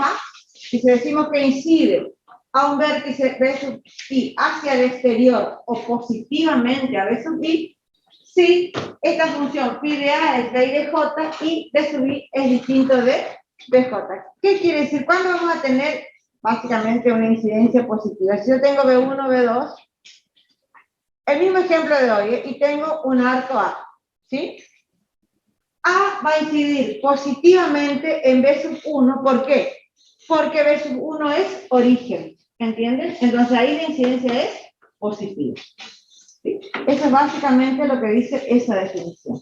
A, y si decimos que incide a un vértice B sub I hacia el exterior o positivamente a B sub I, si esta función phi de A es B y de J y B sub I es distinto de BJ. ¿Qué quiere decir? ¿Cuándo vamos a tener básicamente una incidencia positiva? Si yo tengo B1, B2, el mismo ejemplo de hoy, y tengo un arco A, ¿sí? A va a incidir positivamente en B sub 1, ¿por qué? Porque B sub 1 es origen, ¿entiendes? Entonces ahí la incidencia es positiva. ¿Sí? Eso es básicamente lo que dice esa definición.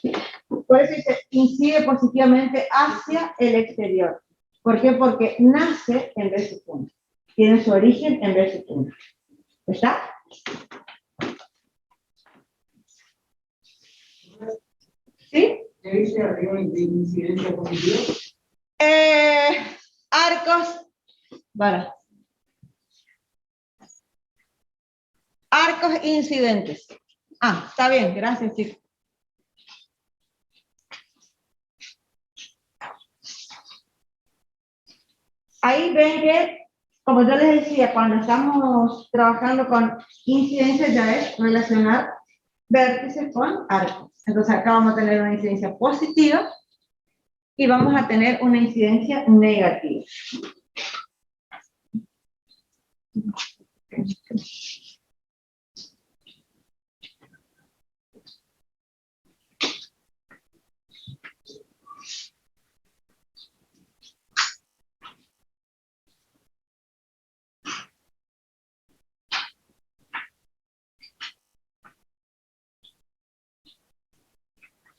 ¿Sí? Por eso dice, incide positivamente hacia el exterior. ¿Por qué? Porque nace en B sub 1. Tiene su origen en B sub 1. ¿Está? ¿Sí? ¿Qué dice arriba de incidencia positiva? Arcos, bueno, arcos incidentes. Ah, está bien, gracias, chicos. Ahí ven que, como yo les decía, cuando estamos trabajando con incidencia ya es relacionar vértices con arcos. Entonces acá vamos a tener una incidencia positiva y vamos a tener una incidencia negativa.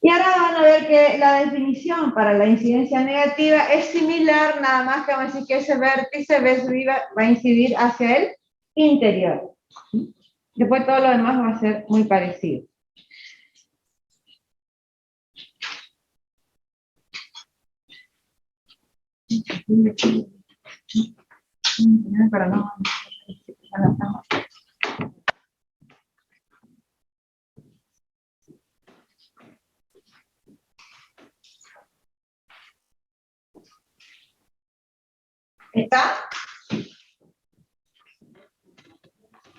Y ahora van a ver que la definición para la incidencia negativa es similar, nada más que vamos a decir que ese vértice va a incidir hacia el interior. Después todo lo demás va a ser muy parecido. Pero no. ¿Está?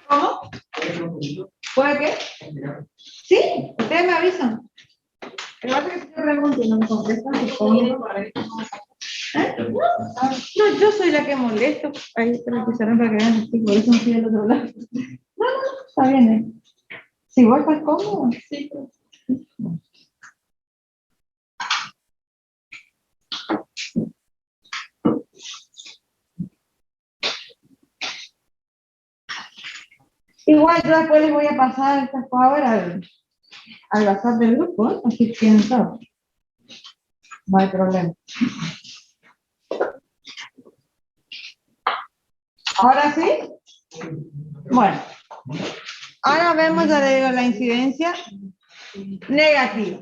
¿Cómo? ¿Puede qué? Sí, ustedes me avisan. Pero va a ser que se pregunten y no me contestan. ¿Cómo? ¿Eh? No, yo soy la que molesto. Ahí te lo pusieron para que vean así, por eso no estoy del otro lado. No, está bien. Si vos estás cómodo. Sí. Igual yo después les voy a pasar estas power al WhatsApp del grupo, ¿eh? Así que tienen todo. No hay problema. ¿Ahora sí? Bueno. Ahora vemos, ya le digo, la incidencia negativa.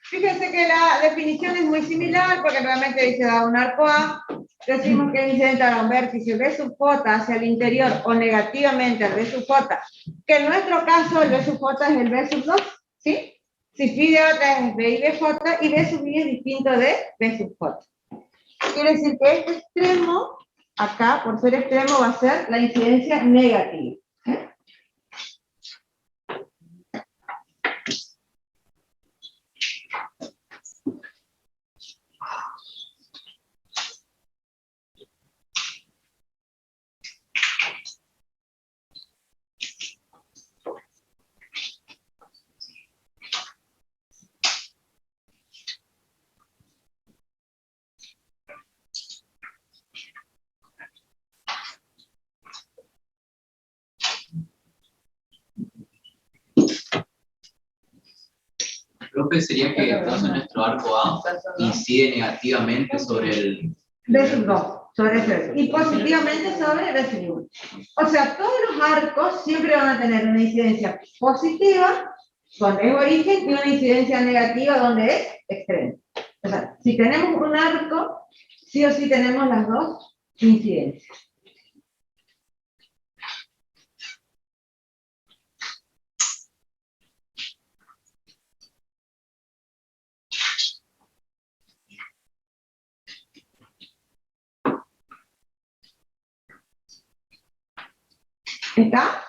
Fíjense que la definición es muy similar porque realmente dice da un arco A, decimos que incidente a un vértice B sub J hacia el interior o negativamente al B sub J, que en nuestro caso el B sub J es el B sub 2, ¿sí? Si phi de otra es B y BJ y B sub I es distinto de B sub J. Quiere decir que este extremo, acá, por ser extremo, va a ser la incidencia negativa. Profe, sería que entonces nuestro arco A incide negativamente sobre el B sub 2, sobre ese, y positivamente sobre B sub 1. O sea, todos los arcos siempre van a tener una incidencia positiva, donde es origen, y una incidencia negativa, donde es extremo. O sea, si tenemos un arco, sí o sí tenemos las dos incidencias. ¿Está?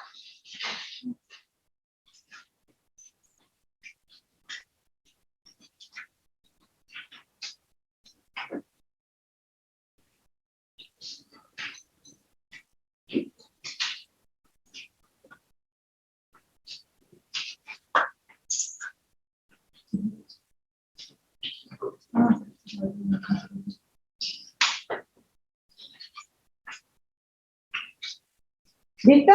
¿Listo?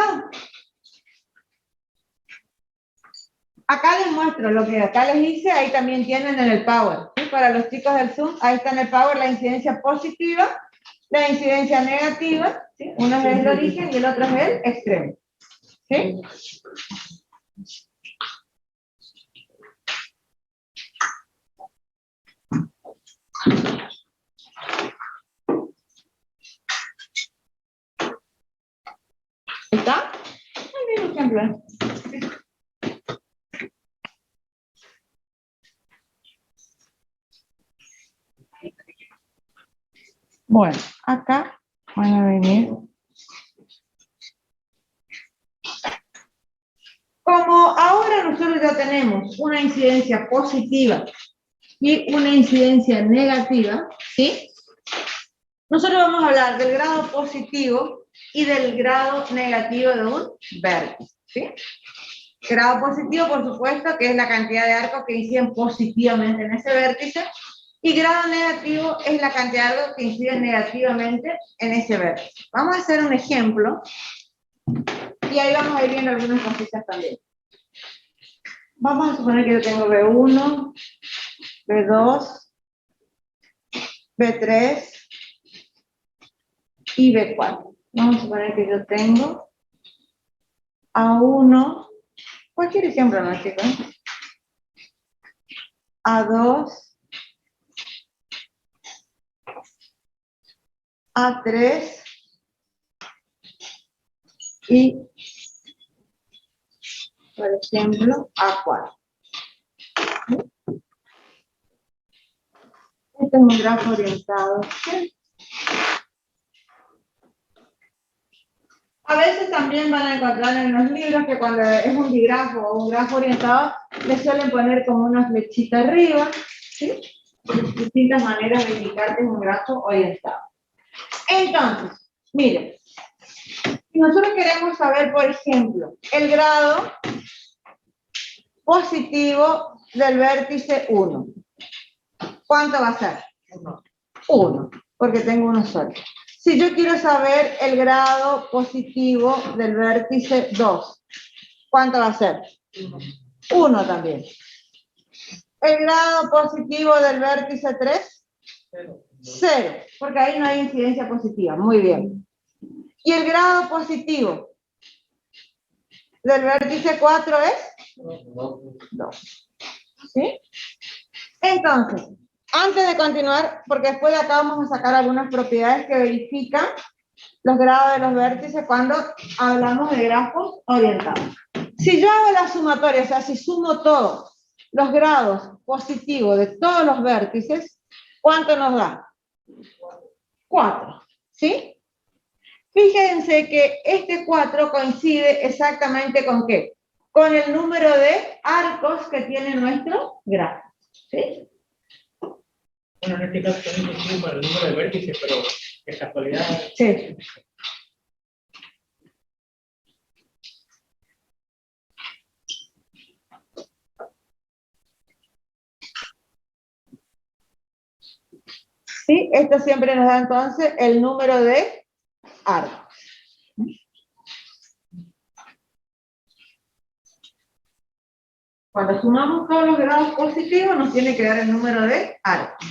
Acá les muestro lo que acá les hice, ahí también tienen en el Power. ¿Sí? Para los chicos del Zoom, ahí está en el Power la incidencia positiva, la incidencia negativa, ¿sí? Uno es el origen y el otro es el extremo. ¿Sí? ¿Está? Muy bien, ejemplo. Bueno, acá van a venir. Como ahora nosotros ya tenemos una incidencia positiva y una incidencia negativa, ¿sí? Nosotros vamos a hablar del grado positivo y del grado negativo de un vértice, ¿sí? Grado positivo, por supuesto, que es la cantidad de arcos que inciden positivamente en ese vértice, y grado negativo es la cantidad de arcos que inciden negativamente en ese vértice. Vamos a hacer un ejemplo, y ahí vamos a ir viendo algunas cositas también. Vamos a suponer que yo tengo B1, B2, B3 y B4. Vamos a suponer que yo tengo A1, cualquier ejemplo, ¿no, chicos? A2, A3 y, por ejemplo, A4. Este es un grafo orientado. ¿Sí? A veces también van a encontrar en los libros que cuando es un digrafo o un grafo orientado, le suelen poner como una flechita arriba, ¿sí? Distintas maneras de indicar que es un grafo orientado. Entonces, miren, si nosotros queremos saber, por ejemplo, el grado positivo del vértice 1, ¿cuánto va a ser? 1, porque tengo uno solo. Si yo quiero saber el grado positivo del vértice 2, ¿cuánto va a ser? 1 también. ¿El grado positivo del vértice 3? 0, porque ahí no hay incidencia positiva. Muy bien. ¿Y el grado positivo del vértice 4 es? 2. ¿Sí? Entonces, antes de continuar, porque después de acá vamos a sacar algunas propiedades que verifican los grados de los vértices cuando hablamos de grafos orientados. Si yo hago la sumatoria, o sea, si sumo todos los grados positivos de todos los vértices, ¿cuánto nos da? 4, ¿sí? Fíjense que este 4 coincide exactamente ¿con qué? Con el número de arcos que tiene nuestro grafo, ¿sí? Bueno, en este caso también coincide con el número de vértices, pero en casualidad. Sí. ¿Sí? Esto siempre nos da entonces el número de arcos. Cuando sumamos todos los grados positivos nos tiene que dar el número de arcos.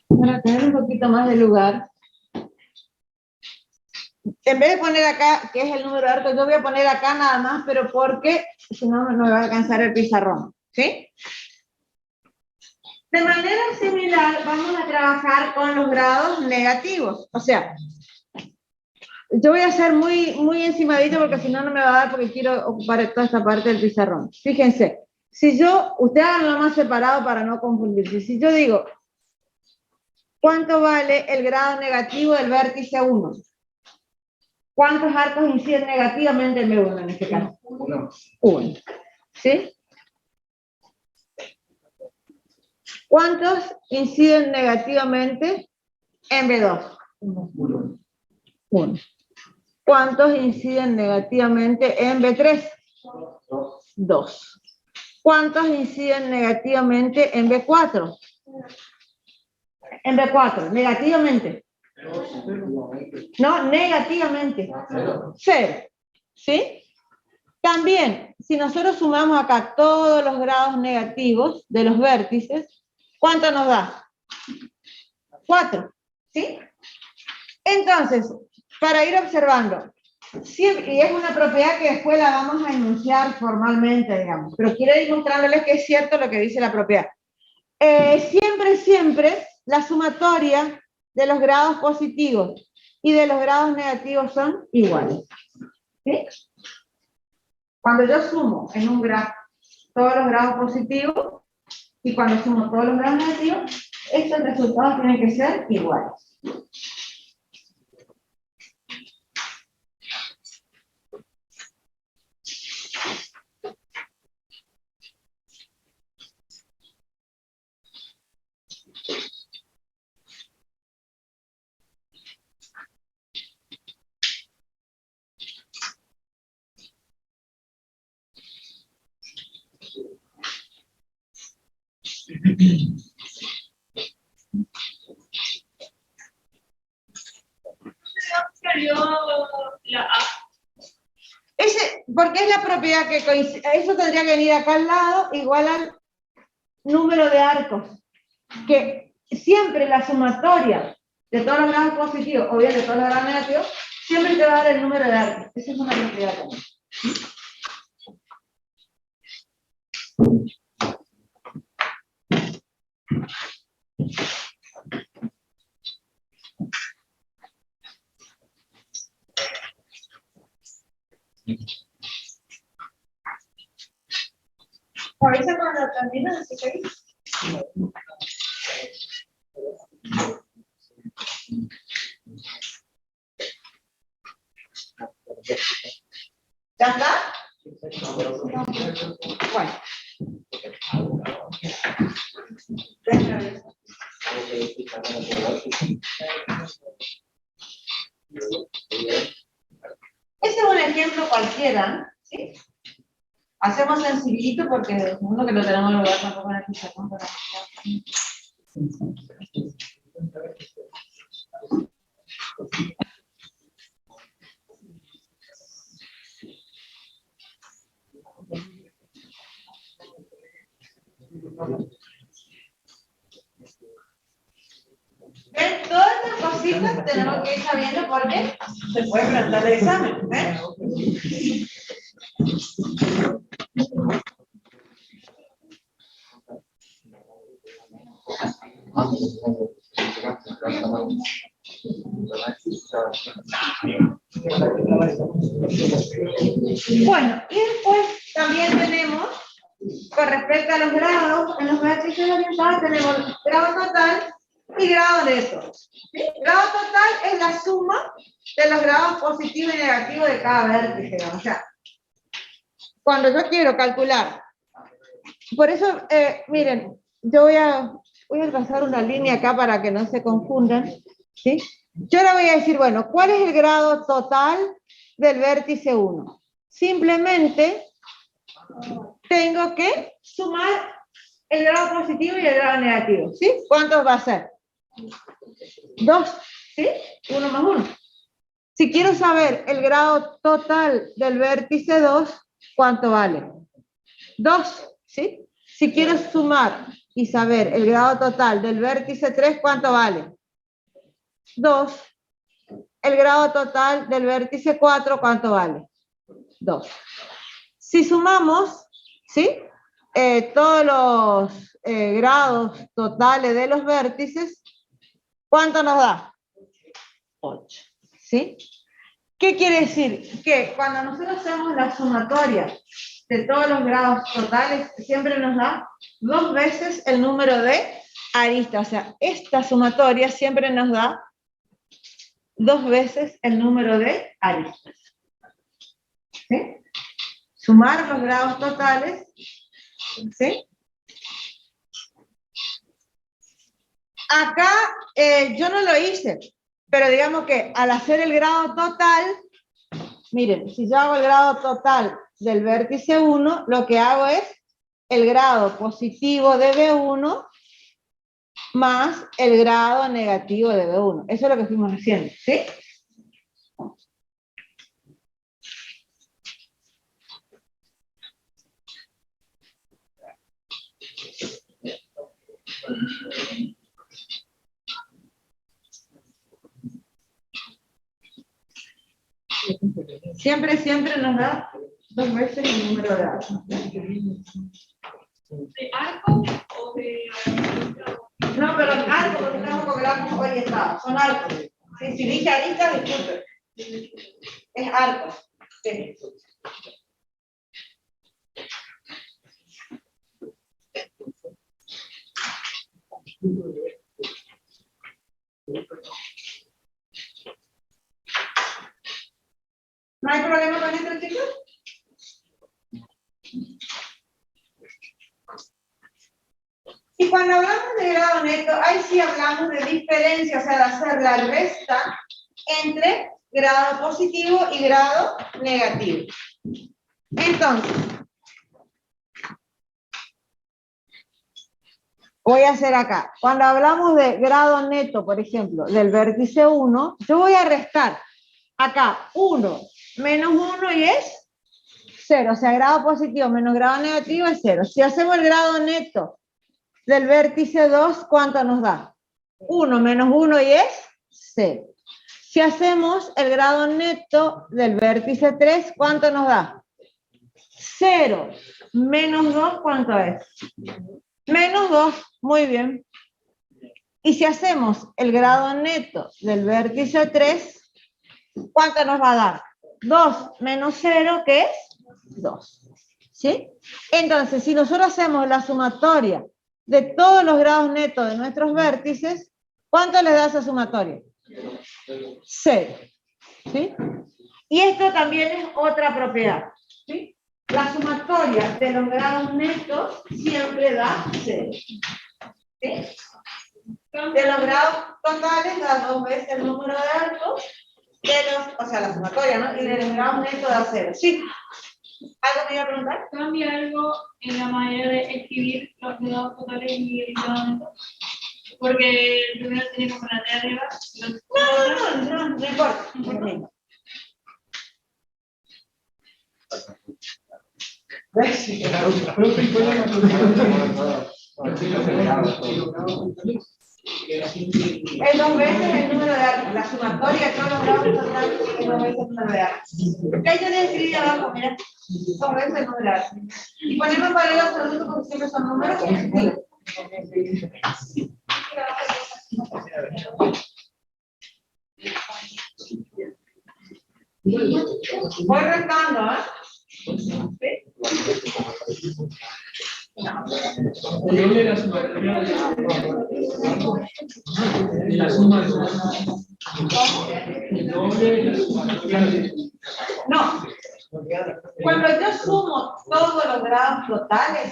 Para tener un poquito más de lugar, en vez de poner acá, que es el número de arcos, yo voy a poner acá nada más, pero porque si no, no me va a alcanzar el pizarrón, ¿sí? De manera similar, vamos a trabajar con los grados negativos. O sea, yo voy a hacer muy encimadito porque si no, no me va a dar porque quiero ocupar toda esta parte del pizarrón. Fíjense, Si yo, usted háganlo más separado para no confundirse. Si yo digo, ¿cuánto vale el grado negativo del vértice 1? ¿Cuántos arcos inciden negativamente en B1 en este caso? 1. ¿Sí? ¿Cuántos inciden negativamente en B2? 1. ¿Cuántos inciden negativamente en B3? 2. ¿Cuántos inciden negativamente en B4? En B4, negativamente. No, negativamente. 0. ¿Sí? También, si nosotros sumamos acá todos los grados negativos de los vértices, ¿cuánto nos da? 4. ¿Sí? Entonces, para ir observando, siempre, y es una propiedad que después la vamos a enunciar formalmente, digamos, pero quiero ir mostrándoles que es cierto lo que dice la propiedad. Siempre, la sumatoria de los grados positivos y de los grados negativos son iguales. ¿Sí? Cuando yo sumo en un grafo todos los grados positivos y cuando sumo todos los grados negativos, estos resultados tienen que ser iguales. Porque es la propiedad que coincide, eso tendría que venir acá al lado, igual al número de arcos, que siempre la sumatoria de todos los grados positivos, o bien de todos los grados negativos, siempre te va a dar el número de arcos. Esa es una propiedad también. Avisa cuando termine, así que... ¿Ya está? Bueno. Este es un ejemplo cualquiera, ¿sí? Hacemos sencillito porque el segundo que lo tenemos en lugar tampoco en el pizarrón para... ¿Ven? Todas estas cositas tenemos que ir sabiendo porque se puede presentar el examen. ¿Ven? Bueno, y después también tenemos, con respecto a los grados, en los vértices orientados tenemos grado total y grado neto. ¿Sí? Grado total es la suma de los grados positivos y negativos de cada vértice. O sea, cuando yo quiero calcular, por eso, miren, yo voy a trazar una línea acá para que no se confundan, ¿sí? Yo ahora voy a decir, bueno, ¿cuál es el grado total del vértice 1? Simplemente tengo que sumar el grado positivo y el grado negativo, ¿sí? ¿Cuántos va a ser? 2, ¿sí? 1 más 1. Si quiero saber el grado total del vértice 2, ¿cuánto vale? 2, ¿sí? Si quiero sumar y saber el grado total del vértice 3, ¿cuánto vale? 2. El grado total del vértice 4, ¿cuánto vale? 2. Si sumamos, ¿sí? Todos los grados totales de los vértices, ¿cuánto nos da? 8. ¿Sí? ¿Qué quiere decir? Que cuando nosotros hacemos la sumatoria de todos los grados totales siempre nos da 2 veces el número de aristas. O sea, esta sumatoria siempre nos da 2 veces el número de aristas. ¿Sí? Sumar los grados totales. ¿Sí? Acá yo no lo hice, pero digamos que al hacer el grado total, miren, si yo hago el grado total del vértice 1, lo que hago es el grado positivo de B1 más el grado negativo de B1. Eso es lo que fuimos haciendo, ¿sí? Siempre nos da 2 veces el número de arcos. ¿De arco o de...? No, pero arcos, porque estamos con grafos orientados, son arcos. Sí, si dije arista, disculpe. Es arcos. Sí. ¿No hay problema con esto, chicos? Y cuando hablamos de grado neto, ahí sí hablamos de diferencia, o sea, de hacer la resta entre grado positivo y grado negativo. Entonces, voy a hacer acá. Cuando hablamos de grado neto, por ejemplo, del vértice 1, yo voy a restar acá 1 menos 1 y es 0. O sea, grado positivo menos grado negativo es 0. Si hacemos el grado neto del vértice 2, ¿cuánto nos da? 1 menos 1 y es 0. Si hacemos el grado neto del vértice 3, ¿cuánto nos da? 0 menos 2, ¿cuánto es? Menos 2, muy bien. Y si hacemos el grado neto del vértice 3, ¿cuánto nos va a dar? 2 menos 0, ¿qué es? 2. ¿Sí? Entonces, si nosotros hacemos la sumatoria de todos los grados netos de nuestros vértices, ¿cuánto les da esa sumatoria? 0. ¿Sí? Y esto también es otra propiedad. ¿Sí? La sumatoria de los grados netos siempre da 0. ¿Sí? De los grados totales da 2 veces el número de arcos, o sea, la sumatoria, ¿no? Y de los grados netos da 0. ¿Sí? ¿Algo me iba a preguntar? ¿Cambia algo en la manera de escribir los grados totales y el grado neto? Porque el primero tiene como la de arriba. No importa. Es 2 veces el número de arcos. La sumatoria de todos los grados totales es 2 veces el número de arcos. ¿Qué hay que escribir abajo? Mira, 2 veces el número de arcos. Y ponemos paralelo absoluto porque siempre son números positivos. Voy restando, ¿eh? No. Cuando yo sumo todos los grados totales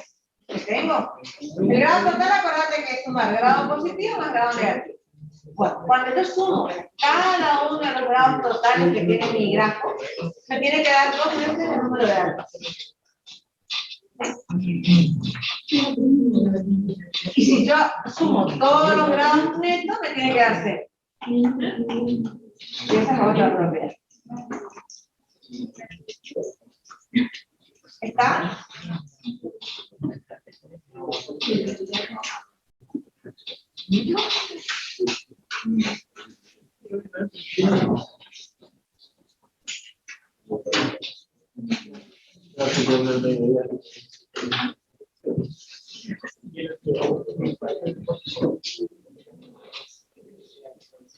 que tengo, el grado total, acuérdate que es sumar grado positivo más grado negativo. Bueno, cuando yo sumo cada uno de los grados totales que tiene mi grafo, me tiene que dar 2 veces el número de arcos. Y si yo sumo todos los grados netos, me tiene que dar 0. Y esa es otra propiedad. ¿Está?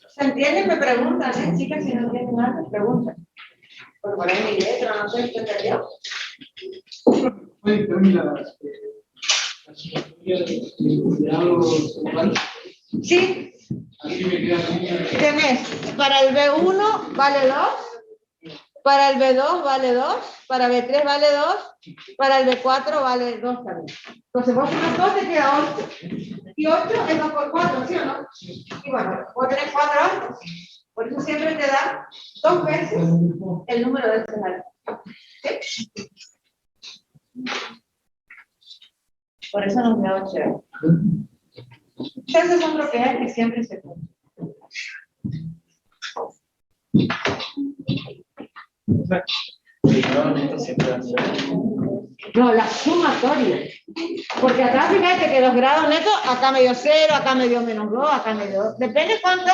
¿Se entienden? Me preguntan, ¿eh? Chicas, si no entienden nada, me preguntan. Por ahí mi letra, no sé, ¿qué entendió? Sí, tenés, para el B1 vale 2, para el B2 vale 2, para B3 vale 2, para el B4 vale 2 también. Entonces vos sumas 2, te queda 8. Y 8 es 2 por 4, ¿sí o no? Y bueno, vos tenés 4 arcos. Por eso siempre te da 2 veces el número de estos arcos. ¿Sí? Por eso nos da 8. Esas son propiedades que siempre se cumplen. No, la sumatoria. Porque acá fíjate que los grados netos, acá me dio 0, acá me dio menos 2, acá me dio 2. Depende cuántos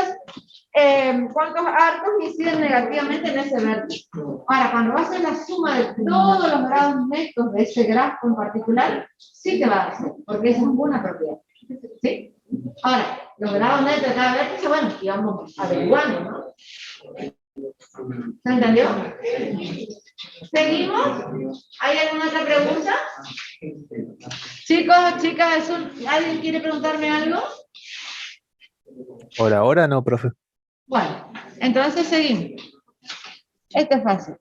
arcos inciden negativamente en ese vértice. Ahora, cuando vas a hacer la suma de todos los grados netos de ese grafo en particular, sí te va a hacer, porque esa es una propiedad. ¿Sí? Ahora, los grados netos de cada vértice, bueno, y vamos averiguando, ¿no? ¿Se entendió? ¿Seguimos? ¿Hay alguna otra pregunta? Chicos, chicas, ¿alguien quiere preguntarme algo? Por ahora no, profe. Bueno, entonces seguimos. Esto es fácil.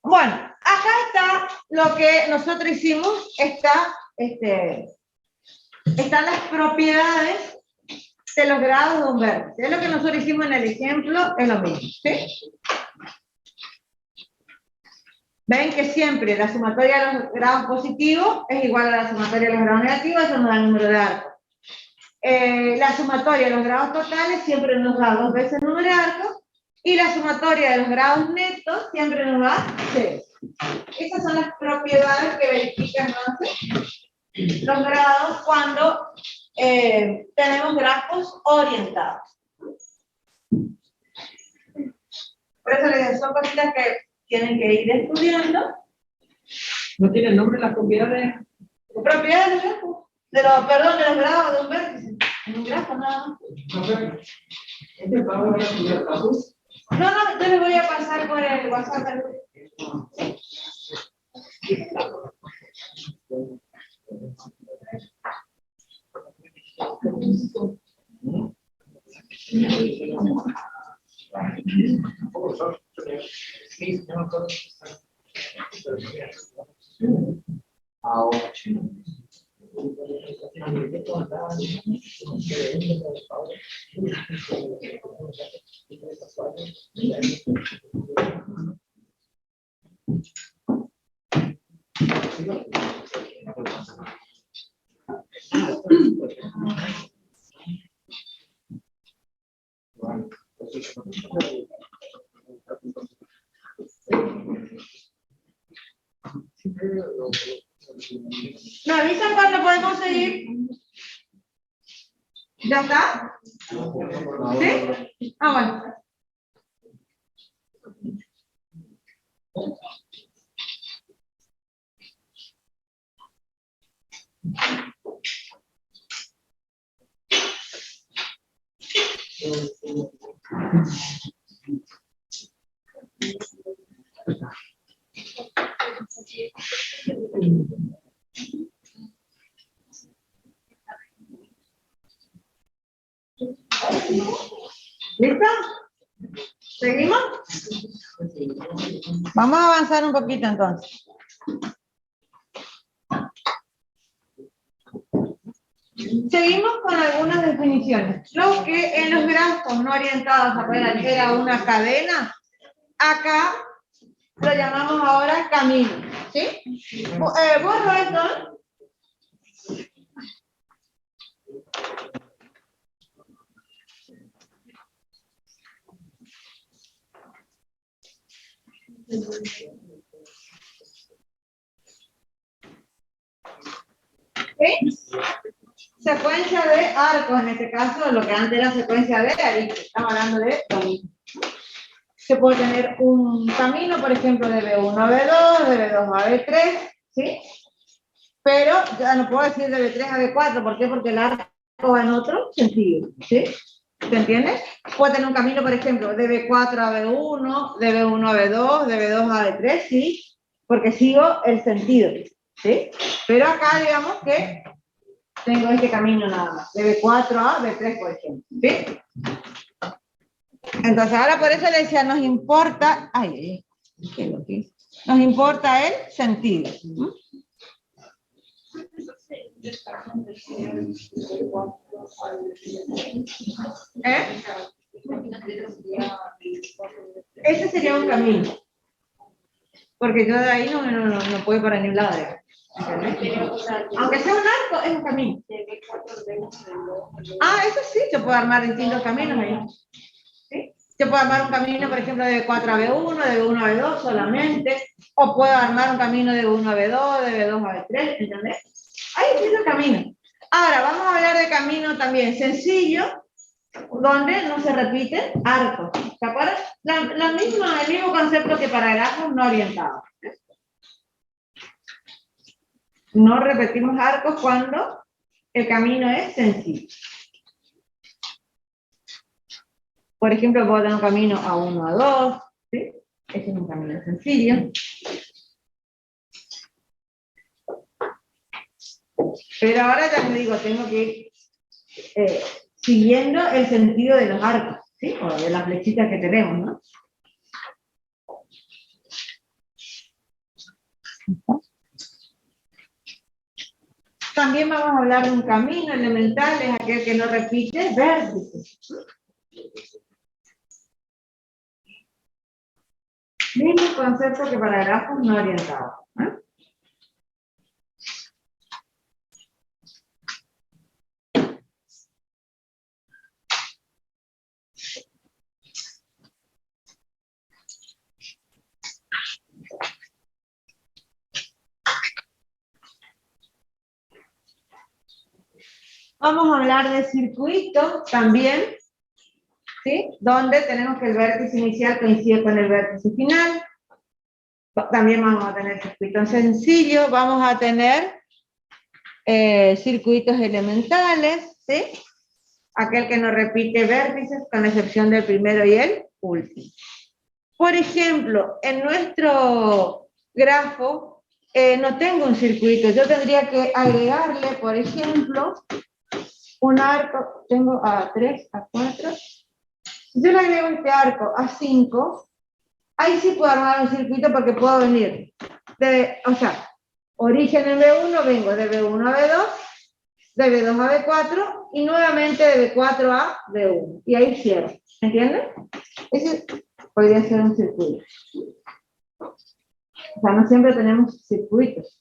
Bueno, acá está lo que nosotros hicimos, están las propiedades de los grados de un vértice. Es lo que nosotros hicimos en el ejemplo, es lo mismo, ¿sí? Ven que siempre la sumatoria de los grados positivos es igual a la sumatoria de los grados negativos, eso nos da el número de arcos. La sumatoria de los grados totales siempre nos da 2 veces el número de arcos, y la sumatoria de los grados netos siempre nos da 0. Esas son las propiedades que verifican entonces los grados cuando tenemos grafos orientados. Por eso les digo, son cositas que tienen que ir estudiando. ¿No tienen nombre las propiedades? Propiedades de grafos, de los grados de un vértice. En un grafo nada más. No, yo les voy a pasar por el WhatsApp. ¿Me avisan cuándo podemos seguir? ¿Ya está? ¿Sí? Ah, bueno. ¿Listo? ¿Seguimos? Vamos a avanzar un poquito entonces. Seguimos con algunas definiciones. Lo que en los grafos no orientados a ver era una cadena, acá lo llamamos ahora camino. ¿Sí? Borro esto. ¿Sí? Secuencia de arcos, en este caso, lo que antes era secuencia de arcos, estamos hablando de camino. Se puede tener un camino, por ejemplo, de B1 a B2, de B2 a B3, ¿sí? Pero ya no puedo decir de B3 a B4, ¿por qué? Porque el arco va en otro sentido, ¿sí? ¿Se entiende? Puede tener un camino, por ejemplo, de B4 a B1, de B1 a B2, de B2 a B3, ¿sí? porque sigo el sentido, ¿sí? Pero acá digamos que tengo este camino nada más, de B4 a B3, por ejemplo, ¿sí? Entonces ahora por eso le decía, nos importa, ¿qué es lo que es? Nos importa el sentido. ¿Eh? Ese sería un camino. Porque yo de ahí no puedo ir para ningún lado. Aunque sea un arco, es un camino. Eso sí, yo puedo armar distintos caminos ahí. ¿Sí? Yo puedo armar un camino, por ejemplo, de B4 a B1, de B1 a B2 solamente, o puedo armar un camino de B1 a B2, de B2 a B3, ¿entendés? Hay distintos caminos. Ahora, vamos a hablar de camino también sencillo, donde no se repiten arcos. ¿Te acuerdas? El mismo concepto que para grafos no orientados. No repetimos arcos cuando el camino es sencillo. Por ejemplo, puedo tener un camino A1, A2, ¿sí? Ese es un camino sencillo. Pero ahora ya les digo, tengo que ir siguiendo el sentido de los arcos, ¿sí? O de las flechitas que tenemos, ¿no? También vamos a hablar de un camino elemental, es aquel que no repite vértices. Mismo concepto que para grafos no orientados. Vamos a hablar de circuitos también, ¿sí? Donde tenemos que el vértice inicial coincide con el vértice final. También vamos a tener circuitos sencillos, vamos a tener circuitos elementales, ¿sí? Aquel que no repite vértices, con excepción del primero y el último. Por ejemplo, en nuestro grafo no tengo un circuito, yo tendría que agregarle, por ejemplo, un arco, tengo A3, A4, si yo le agrego este arco A5, ahí sí puedo armar un circuito porque puedo venir origen en B1, vengo de B1 a B2, de B2 a B4 y nuevamente de B4 a B1. Y ahí cierro. ¿Entienden? Ese podría ser un circuito. O sea, no siempre tenemos circuitos.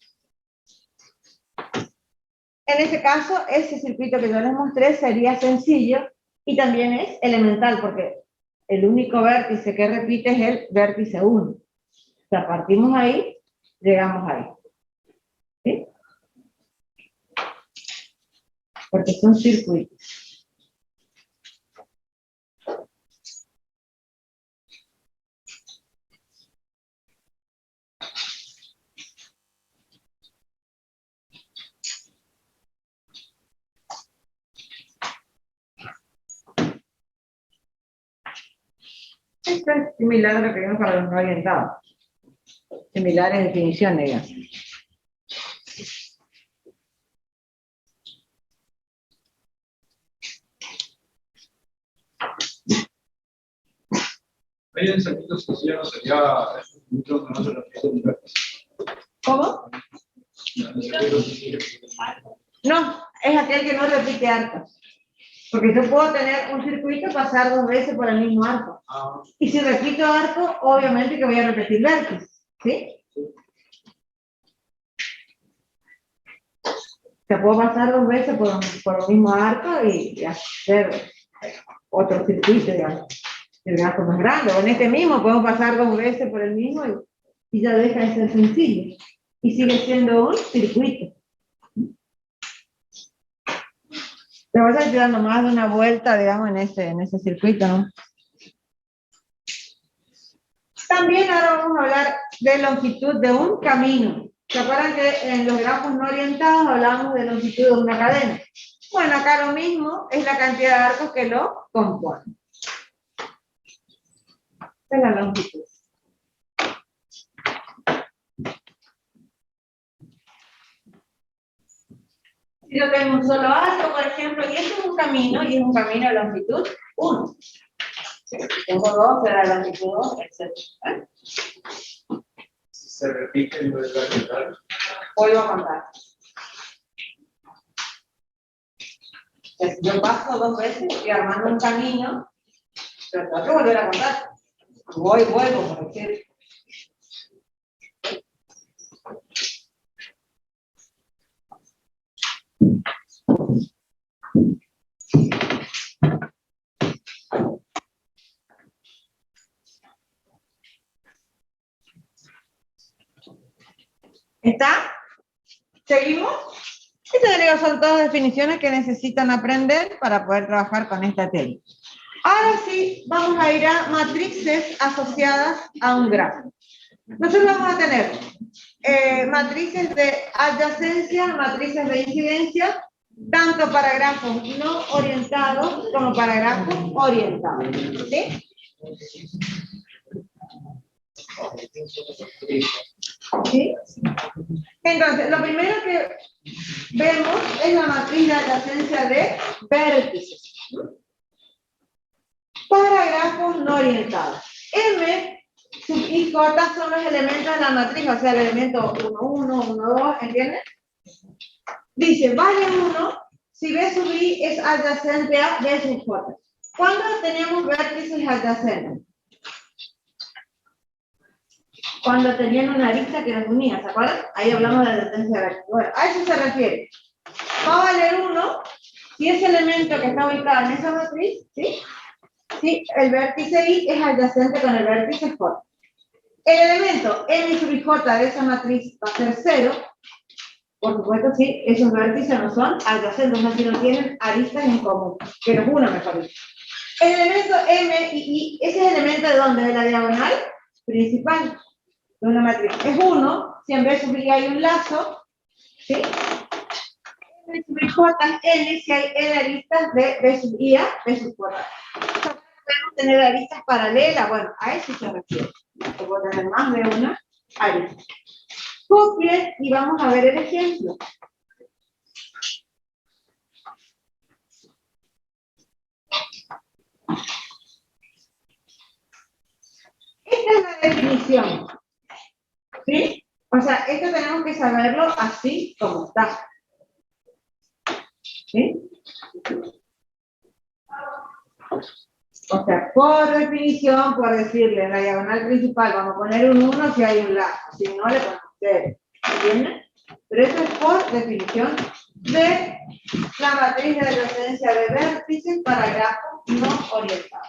En ese caso, ese circuito que yo les mostré sería sencillo y también es elemental porque el único vértice que repite es el vértice 1. O sea, partimos ahí, llegamos ahí. ¿Sí? Porque son circuitos. Esto es similar a lo que vimos para los no orientados. Similar en definición, digamos. Ahí en circuitos sencillos sería mucho que no se repite un vértice. ¿Cómo? No, es aquel que no repite arcos. Porque yo puedo tener un circuito y pasar 2 veces por el mismo arco. Y si repito arco, obviamente que voy a repetir vértices. ¿Sí? Se puedo pasar 2 veces por el mismo arco y hacer otro circuito, digamos. El grafo más grande. O en este mismo podemos pasar 2 veces por el mismo y ya deja de ser sencillo. Y sigue siendo un circuito. Te vas a ir dando más de una vuelta, digamos, en ese circuito, ¿no? También ahora vamos a hablar de longitud de un camino. ¿Se acuerdan que en los grafos no orientados hablábamos de longitud de una cadena? Bueno, acá lo mismo es la cantidad de arcos que lo componen. Esta es la longitud. Si yo tengo un solo arco, por ejemplo, y esto es un camino, y es un camino de longitud 1. Tengo 2, será de longitud 2, etc. Se repite el nivel vertical. Vuelvo a contar. Entonces, yo paso 2 veces y armando un camino, pero tengo que volver a contar. Voy, vuelvo, por ejemplo. ¿Está? ¿Seguimos? Estas son todas definiciones que necesitan aprender para poder trabajar con esta técnica. Ahora sí, vamos a ir a matrices asociadas a un grafo. Nosotros vamos a tener matrices de adyacencia, matrices de incidencia, tanto para grafos no orientados como para grafos orientados. ¿Sí? ¿Sí? Entonces, lo primero que vemos es la matriz de adyacencia de vértices. Para grafos no orientados. M sub I J son los elementos de la matriz, o sea, el elemento 1, 1, 1, 2, ¿entienden? Dice, vale 1 si B sub I es adyacente a B sub J. ¿Cuándo tenemos vértices adyacentes? Cuando tenían una arista que nos unía, ¿se acuerdan? Ahí hablamos de la adyacencia de vértices. Bueno, a eso se refiere. Va a valer 1 si ese elemento que está ubicado en esa matriz, ¿sí? Si el vértice I es adyacente con el vértice J. El elemento M sub I J de esa matriz va a ser 0. Por supuesto, sí, esos vértices no son adyacentes, no, si no tienen aristas en común, que los una mejor dicho. El elemento M y I, ese es el elemento de dónde, de la diagonal principal de una matriz. Es 1, si en B sub I hay un lazo, ¿sí? M sub I J es N si hay N aristas de B sub I a B sub J. Podemos tener aristas paralelas, bueno, a eso se refiere. Se puede tener más de una arista. Copien y vamos a ver el ejemplo. Esta es la definición. ¿Sí? O sea, esto tenemos que saberlo así como está. ¿Sí? O sea, por definición, por decirle, en la diagonal principal vamos a poner un 1 si hay un lazo, si no le ponemos 0. ¿Entienden? Pero eso es por definición de la matriz de adyacencia de vértices para grafos no orientados.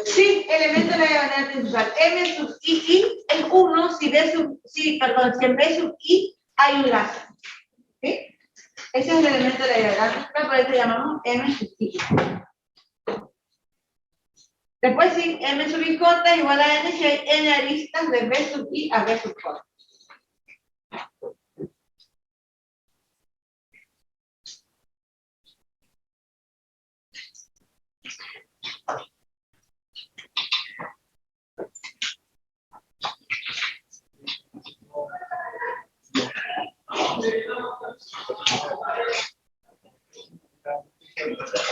Sí, elemento de la diagonal principal. M sub I es 1 si en B sub I hay un lazo. ¿Sí? Ese es el elemento de la diagonal principal, por eso llamamos M sub I. Después sí, M sub I J es igual a N si hay N aristas de B sub I a B sub J.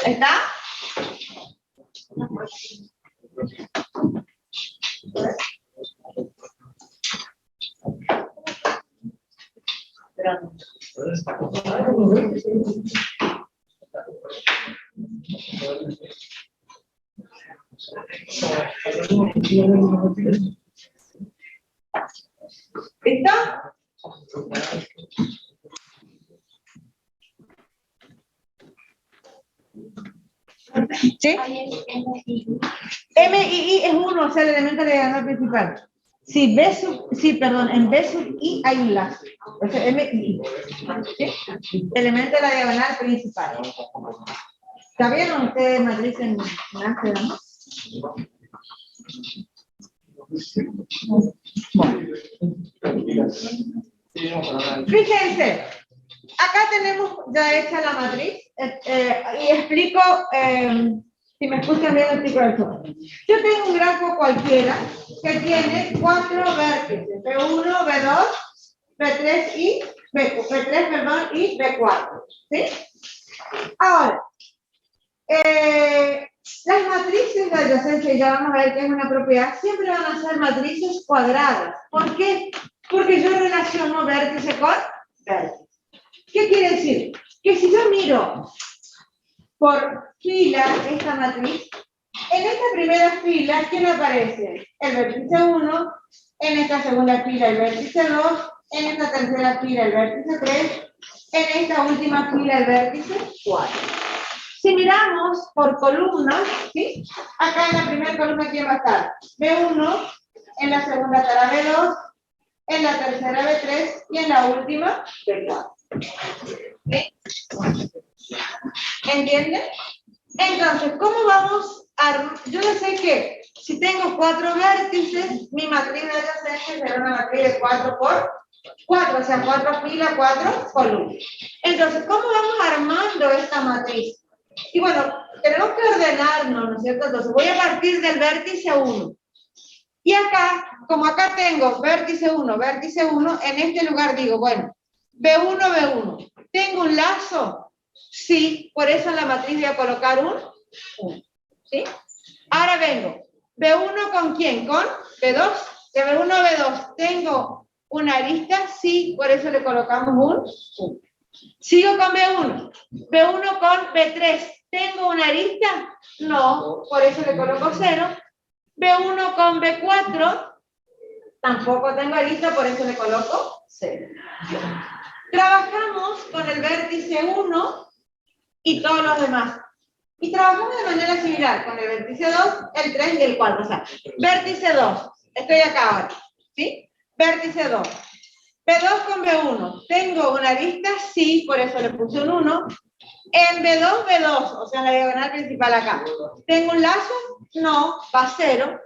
¿Está? ¿Está? ¿Sí? M y I es 1, o sea, el elemento de la diagonal principal. Si B sub, sí, perdón, en B sub I hay un lazo. O sea, M y I. ¿Sí? Elemento de la diagonal principal. ¿Está bien o ustedes matriz en álgebra, no? Bueno. Fíjense, acá tenemos ya hecha la matriz y explico, si me escuchan bien, explico esto. Yo tengo un grafo cualquiera que tiene 4 vértices, B1, B2, B3 y B3, perdón, y B4. ¿Sí? Ahora, las matrices adyacentes, ya vamos a ver que es una propiedad, siempre van a ser matrices cuadradas. ¿Por qué? Porque yo relaciono vértice con vértice. ¿Qué quiere decir? Que si yo miro por fila esta matriz, en esta primera fila, ¿quién aparece? El vértice 1, en esta segunda fila el vértice 2, en esta tercera fila el vértice 3, en esta última fila el vértice 4. Si miramos por columnas, ¿sí? Acá en la primera columna, ¿quién va a estar? B1, en la segunda estará B2, en la tercera B3 y en la última B4. ¿Sí? ¿Entienden? Entonces, ¿cómo vamos a...? Yo ya sé que si tengo 4 vértices, mi matriz de adyacentes será una matriz de 4 por 4, o sea, 4 filas, 4 columnas. Entonces, ¿cómo vamos armando esta matriz? Y bueno, tenemos que ordenarnos, ¿no es cierto? Entonces, voy a partir del vértice 1. Y acá, como acá tengo vértice 1, en este lugar digo, bueno, B1, B1. ¿Tengo un lazo? Sí, por eso en la matriz voy a colocar un 1. ¿Sí? Ahora vengo. ¿B1 con quién? Con B2. De B1 a B2, ¿tengo una arista? Sí, por eso le colocamos un 1. Sigo con B1. B1 con B3. ¿Tengo una arista? No, por eso le coloco 0. B1 con B4. Tampoco tengo arista, por eso le coloco 0. Trabajamos con el vértice 1 y todos los demás. Y trabajamos de manera similar con el vértice 2, el 3 y el 4. O sea, vértice 2. Estoy acá ahora. ¿Sí? Vértice 2. B2 con B1. ¿Tengo una arista? Sí, por eso le puse un 1. En B2, B2, o sea, en la diagonal principal acá. ¿Tengo un lazo? No, va 0.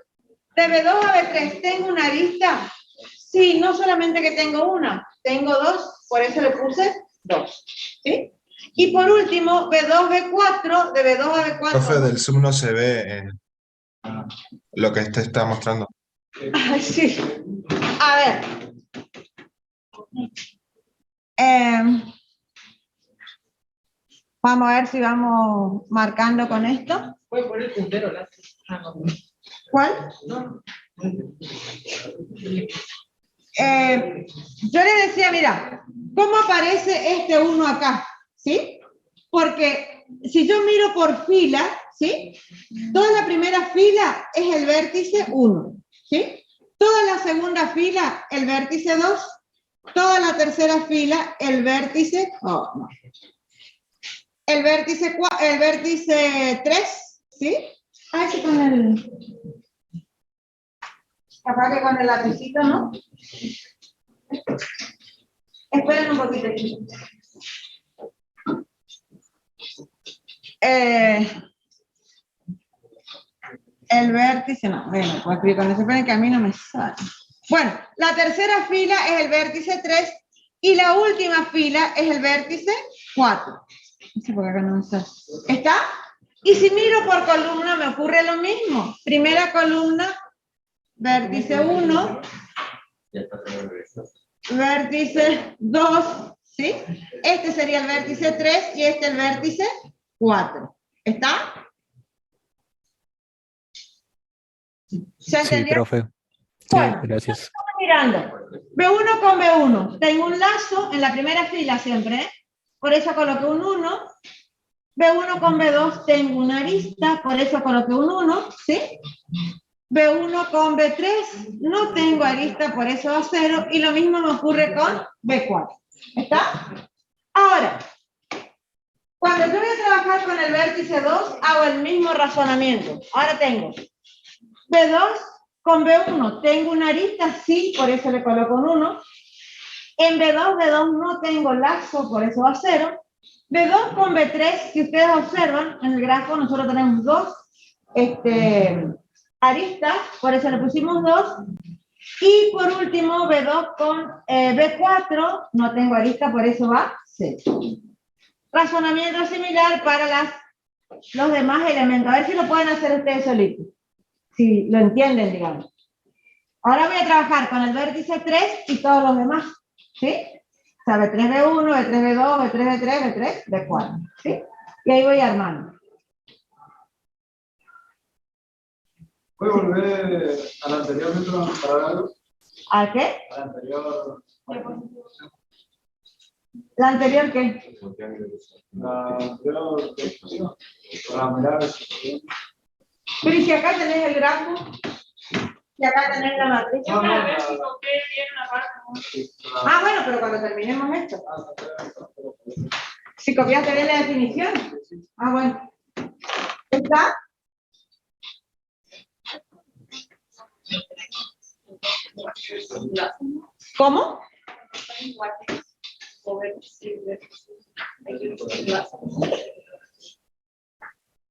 De B2 a B3, ¿tengo una arista? Sí, no solamente que tengo una, tengo 2, por eso le puse 2. ¿Sí? Y por último, B2, B4, de B2 a B4. Profe, del Zoom no se ve lo que este está mostrando. Ay, sí. A ver. Vamos a ver si vamos marcando con esto. ¿Puede poner el puntero, Lazo? ¿Cuál? No. Yo le decía, mira, ¿cómo aparece este 1 acá? ¿Sí? Porque si yo miro por fila, ¿sí? Toda la primera fila es el vértice 1, ¿sí? Toda la segunda fila, el vértice 2. Toda la tercera fila, el vértice... Oh, no. El vértice 3, ¿sí? Ah, sí, con el... Capaz que con el lapicito, ¿no? Esperen un poquito. El vértice, no, bueno, pues escribir con eso, esperen que a mí no me sale. Bueno, la tercera fila es el vértice 3 y la última fila es el vértice 4. No sé por qué acá no me sale. ¿Está? Y si miro por columna me ocurre lo mismo. Primera columna, vértice 1, vértice 2, ¿sí? Este sería el vértice 3 y este el vértice 4. ¿Está? ¿Se entendió? Sí, profe. Sí, Bueno, gracias. estamos mirando. B1 con B1. Tengo un lazo en la primera fila siempre, ¿eh? Por eso coloqué un 1. B1 con B2 tengo una arista, por eso coloqué un 1, ¿sí? B1 con B3 no tengo arista, por eso va 0. Y lo mismo me ocurre con B4. ¿Está? Ahora, cuando yo voy a trabajar con el vértice 2, hago el mismo razonamiento. Ahora tengo B2 Con B1 tengo una arista, sí, por eso le coloco un 1. En B2 no tengo lazo, por eso va a 0. B2 con B3, si ustedes observan, en el grafo nosotros tenemos dos aristas, por eso le pusimos 2. Y por último, B2 con B4, no tengo arista, por eso va 0. Razonamiento similar para los demás elementos. A ver si lo pueden hacer ustedes solitos. Si lo entienden, digamos. Ahora voy a trabajar con el vértice 3 y todos los demás. ¿Sí? O sea, B3, B1, B3, B2, B3, B3, B3, B4. ¿Sí? Y ahí voy armando. ¿Puedo volver al anterior metro para algo? ¿A qué? Al anterior. ¿La anterior qué? La anterior discusión. Para mirar. Pero ¿y si acá tenés el grafo? Y acá tenés la matriz. Yo para ver si copié bien una parte. ¿No? Ah, bueno, pero cuando terminemos esto. Si copiaste bien la definición. Ah, bueno. ¿Está? ¿Cómo?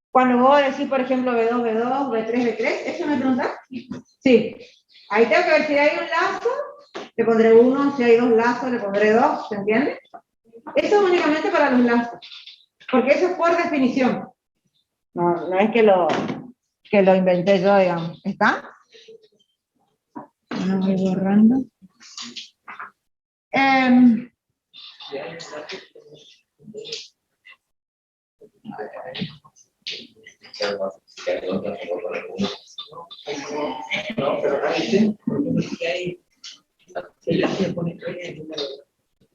Cuando vos decís, por ejemplo, B2, B2, B3, B3, ¿eso me preguntás? Sí. Ahí tengo que ver si hay un lazo, le pondré 1, si hay 2 lazos, le pondré 2, ¿se entiende? Eso es únicamente para los lazos, porque eso es por definición. No es que lo inventé yo, digamos. ¿Está? Ahora voy borrando.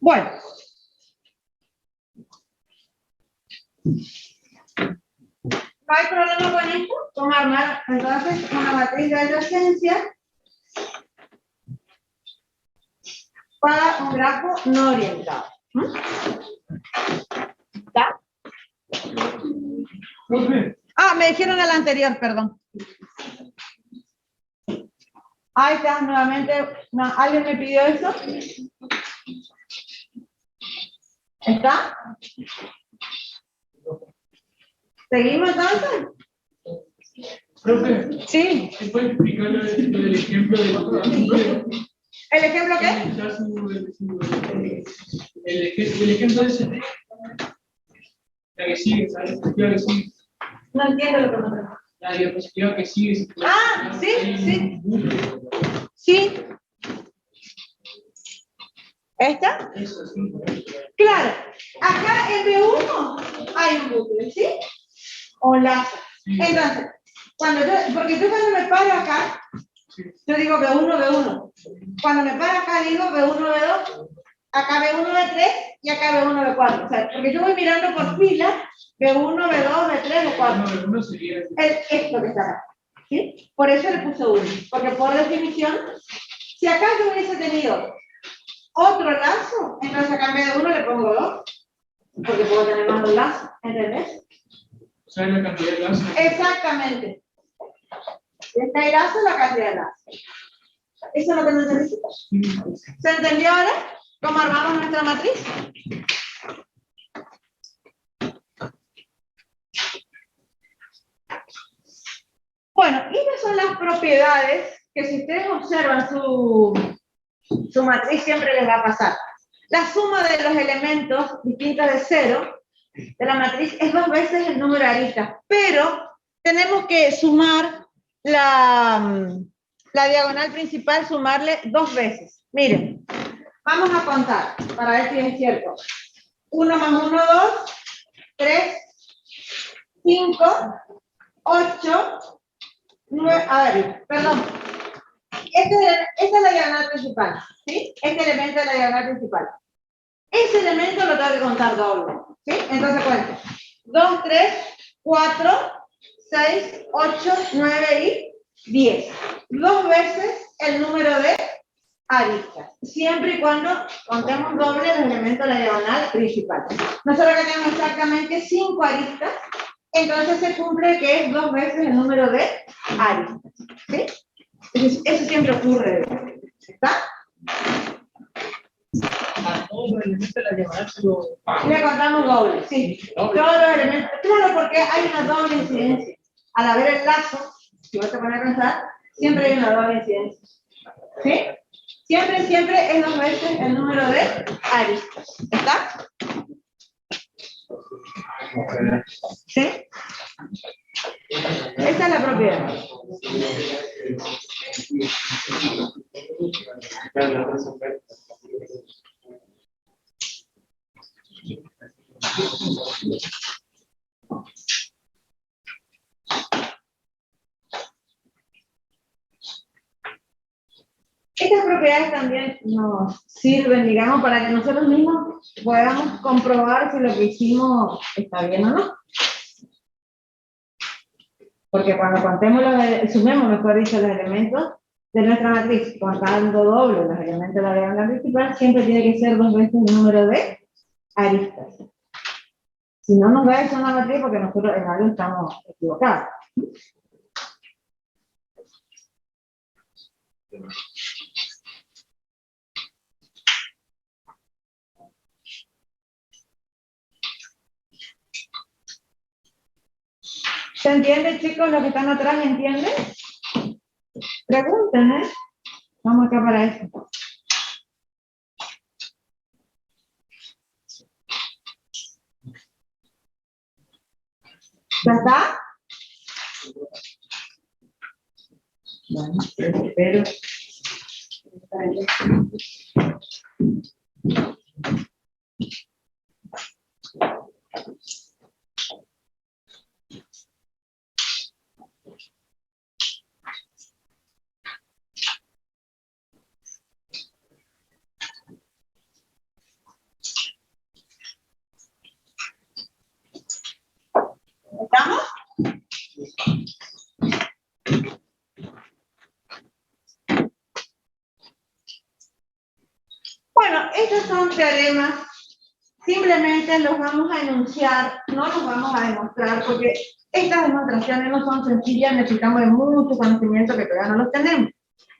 Bueno. No hay problema con esto. Vamos a armar entonces una matriz de adyacencia para un grafo no orientado. ¿Está? Ah, me dijeron el anterior, perdón. Ahí está, nuevamente. No, ¿alguien me pidió eso? ¿Está? ¿Seguimos entonces? Profe, Sí. ¿se puede explicar el ejemplo de ¿El ejemplo qué? el ejemplo de ese? La que sigue, ¿sabes? La que sigue. No entiendo lo que me preguntas. La diapositiva que sigue. Ah, sí, sí. Sí. ¿Esta? Eso, sí. Claro. Acá en B1 hay un bucle, ¿sí? O lazo. Entonces, porque yo cuando me paro acá, yo digo B1, B1. Cuando me paro acá digo B1, B2, acá B1, B3 y acá B1, B4. O sea, porque yo voy mirando por fila B1, B2, B3, B4. Uno sería Esto que está acá. ¿Sí? Por eso le puse 1. Porque por definición, si acá yo hubiese tenido otro lazo, entonces acá en vez de 1 le pongo 2. Porque puedo tener más de un lazo, ¿entendés? ¿sabes la cantidad de lazos? Exactamente. Este lazo es la cantidad de lazos. ¿Eso es lo que nos necesitamos? ¿Se entendió ahora cómo armamos nuestra matriz? Bueno, estas son las propiedades que si ustedes observan su matriz siempre les va a pasar. La suma de los elementos distintos de 0 de la matriz es 2 veces el número de aristas, pero tenemos que sumar la diagonal principal, sumarle 2 veces. Miren, vamos a contar para ver si es cierto. 1 más 1, 2, 3, 5, 8, 9, a ver, perdón. Esta es la diagonal principal, ¿sí? Este elemento es la diagonal principal. Ese elemento lo tengo que contar doble, ¿sí? Entonces cuento. 2, 3, 4, 6, 8, 9 y 10. 2 veces el número de aristas. Siempre y cuando contemos doble los elementos de la diagonal principal. Nosotros que tenemos exactamente 5 aristas, entonces se cumple que es 2 veces el número de aristas, ¿sí? Entonces, eso siempre ocurre. ¿Está? A todos los elementos de la llamada se lo... Le contamos doble, sí. Doble. Todos los elementos. Claro, porque hay una doble incidencia. Al haber el lazo, si vas a poner a pensar, siempre hay una doble incidencia. ¿Sí? Siempre es 2 veces el número de aristas. ¿Está? ¿Sí? Esa es la propiedad. Estas propiedades también nos sirven, digamos, para que nosotros mismos podamos comprobar si lo que hicimos está bien o no. Porque cuando sumemos, mejor dicho, los elementos de nuestra matriz, contando doble los elementos de la diagonal principal, siempre tiene que ser 2 veces el número de aristas. Si no nos da eso una matriz, porque nosotros en algo estamos equivocados. ¿Se entiende, chicos? Los que están atrás, ¿entienden? Pregunten, ¿eh? Vamos acá para eso. ¿Ya está? Bueno, espero. ¿Estamos? Bueno, estos son teoremas, simplemente los vamos a enunciar, no los vamos a demostrar, porque estas demostraciones no son sencillas, necesitamos de mucho conocimiento que todavía no los tenemos.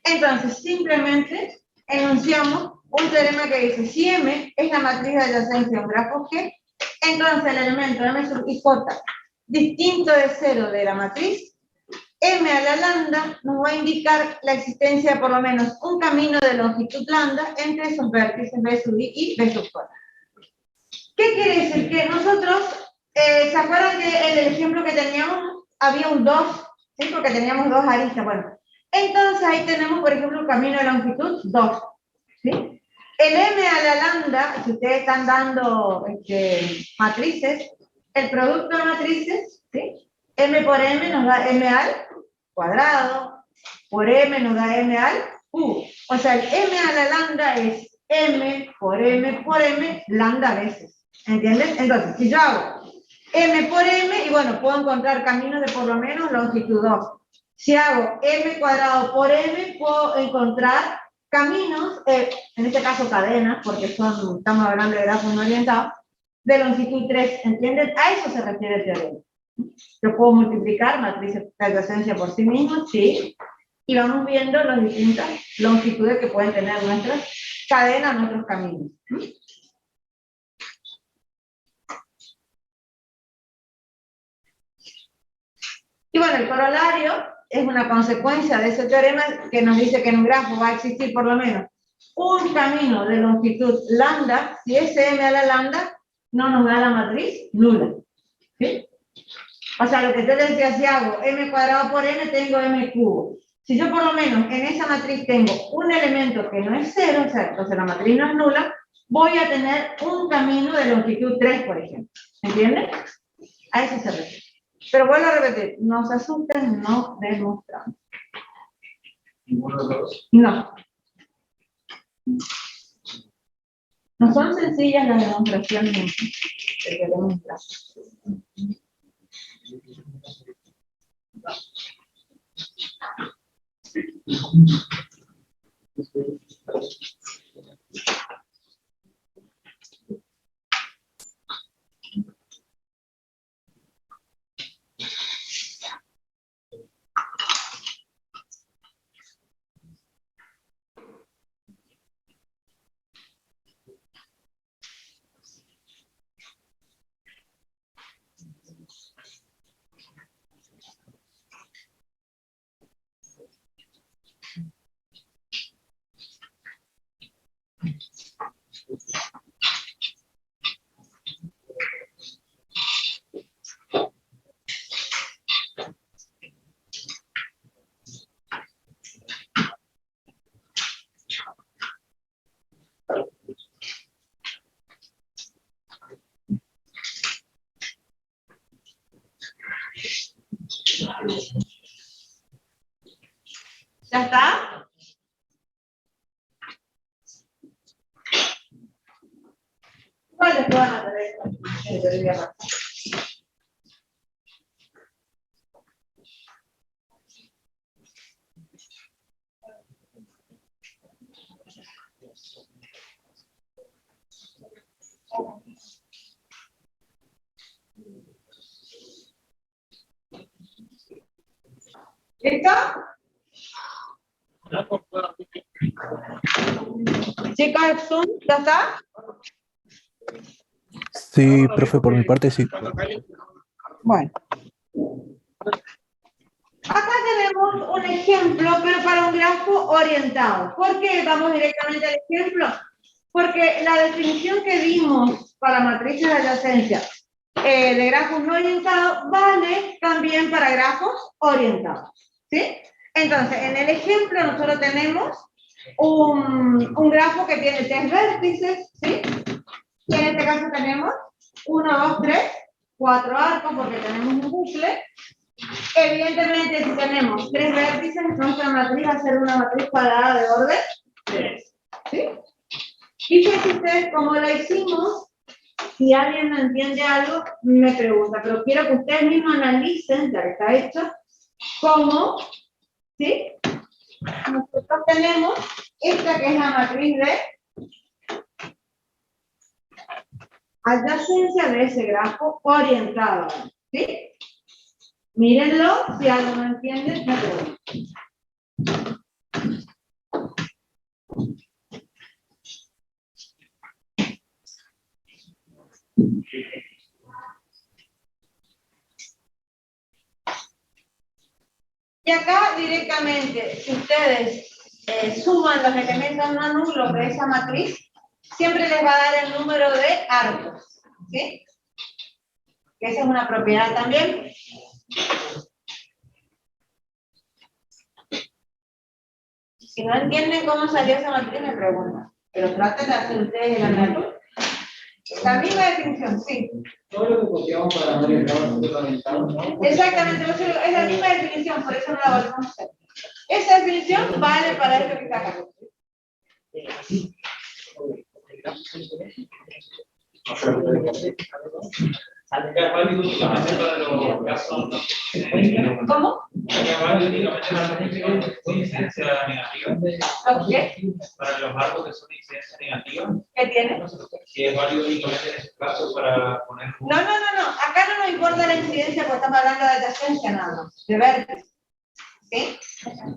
Entonces, simplemente enunciamos un teorema que dice, si M es la matriz de adyacencia de un grafo G, entonces el elemento M sub I J distinto de 0 de la matriz, M a la lambda nos va a indicar la existencia de por lo menos un camino de longitud lambda entre esos vértices B sub I y B sub J. ¿Qué quiere decir? Que nosotros, ¿se acuerdan que en el ejemplo que teníamos había un 2? ¿Sí? Porque teníamos 2 aristas. Bueno, entonces ahí tenemos, por ejemplo, un camino de longitud 2. ¿Sí? El M a la lambda, si ustedes están dando matrices, el producto de matrices, ¿sí? M por M nos da M al cuadrado, por M nos da M al U. O sea, el M a la lambda es M por M, lambda veces. ¿Entienden? Entonces, si yo hago M por M, y bueno, puedo encontrar caminos de por lo menos longitud 2. Si hago M cuadrado por M, puedo encontrar caminos, en este caso cadenas, porque estamos hablando de grafos no orientados, de longitud 3, ¿entienden? A eso se refiere el teorema. Yo puedo multiplicar matrices de adyacencia por sí mismos, sí, y vamos viendo las distintas longitudes que pueden tener nuestras cadenas, nuestros caminos. Y bueno, el corolario es una consecuencia de ese teorema que nos dice que en un grafo va a existir por lo menos un camino de longitud lambda, si ese M a la lambda no nos da la matriz nula. ¿Sí? O sea, lo que yo les decía, si hago M cuadrado por N, tengo M cubo. Si yo por lo menos en esa matriz tengo un elemento que no es 0, o sea, entonces la matriz no es nula, voy a tener un camino de longitud 3, por ejemplo. ¿Entienden? A eso se refiere. Pero vuelvo a repetir, no se asusten, no demostramos. ¿Ninguno de los? No. No son sencillas las demostraciones que queremos mostrar. ¿Ya está? ¿Cuál después van a tener? ¿Listo? Chicos, el Zoom, ¿ya está? Sí, profe, por mi parte sí. Bueno. Acá tenemos un ejemplo, pero para un grafo orientado. ¿Por qué vamos directamente al ejemplo? Porque la definición que dimos para matrices de adyacencia de grafos no orientados vale también para grafos orientados. ¿Sí? Entonces, en el ejemplo nosotros tenemos un grafo que tiene 3 vértices, ¿sí? Y en este caso tenemos 1, 2, 3, 4 arcos porque tenemos un bucle. Evidentemente, si tenemos 3 vértices, nuestra matriz va a ser una matriz cuadrada de orden 3. ¿Sí? Y fíjense ustedes cómo lo hicimos. Si alguien no entiende algo, me pregunta, pero quiero que ustedes mismos analicen, ya que está hecho, cómo, ¿sí? Nosotros tenemos esta que es la matriz de adyacencia de ese grafo orientado, ¿sí? Mírenlo, si algo no entienden, me preguntan. Y acá directamente, si ustedes suman los elementos no nulos de esa matriz, siempre les va a dar el número de arcos, ¿sí? Que esa es una propiedad también. Si no entienden cómo salió esa matriz, me preguntan. Pero traten de hacer ustedes el análisis. La misma definición, sí. Todo lo que copiamos para orientado, ¿no? Exactamente, es la misma definición, por eso no la volvemos a hacer. Esa definición vale para esto que está acá. Es válido únicamente para los casos. ¿Cómo? Es válido únicamente para los que son incidencia negativa. ¿Qué? Para los arcos que son de incidencia negativa. ¿Qué tiene? Si es válido únicamente en ese caso para poner. No. Acá no nos importa la incidencia porque estamos hablando de adyacencia nada más, de vértice. ¿Sí?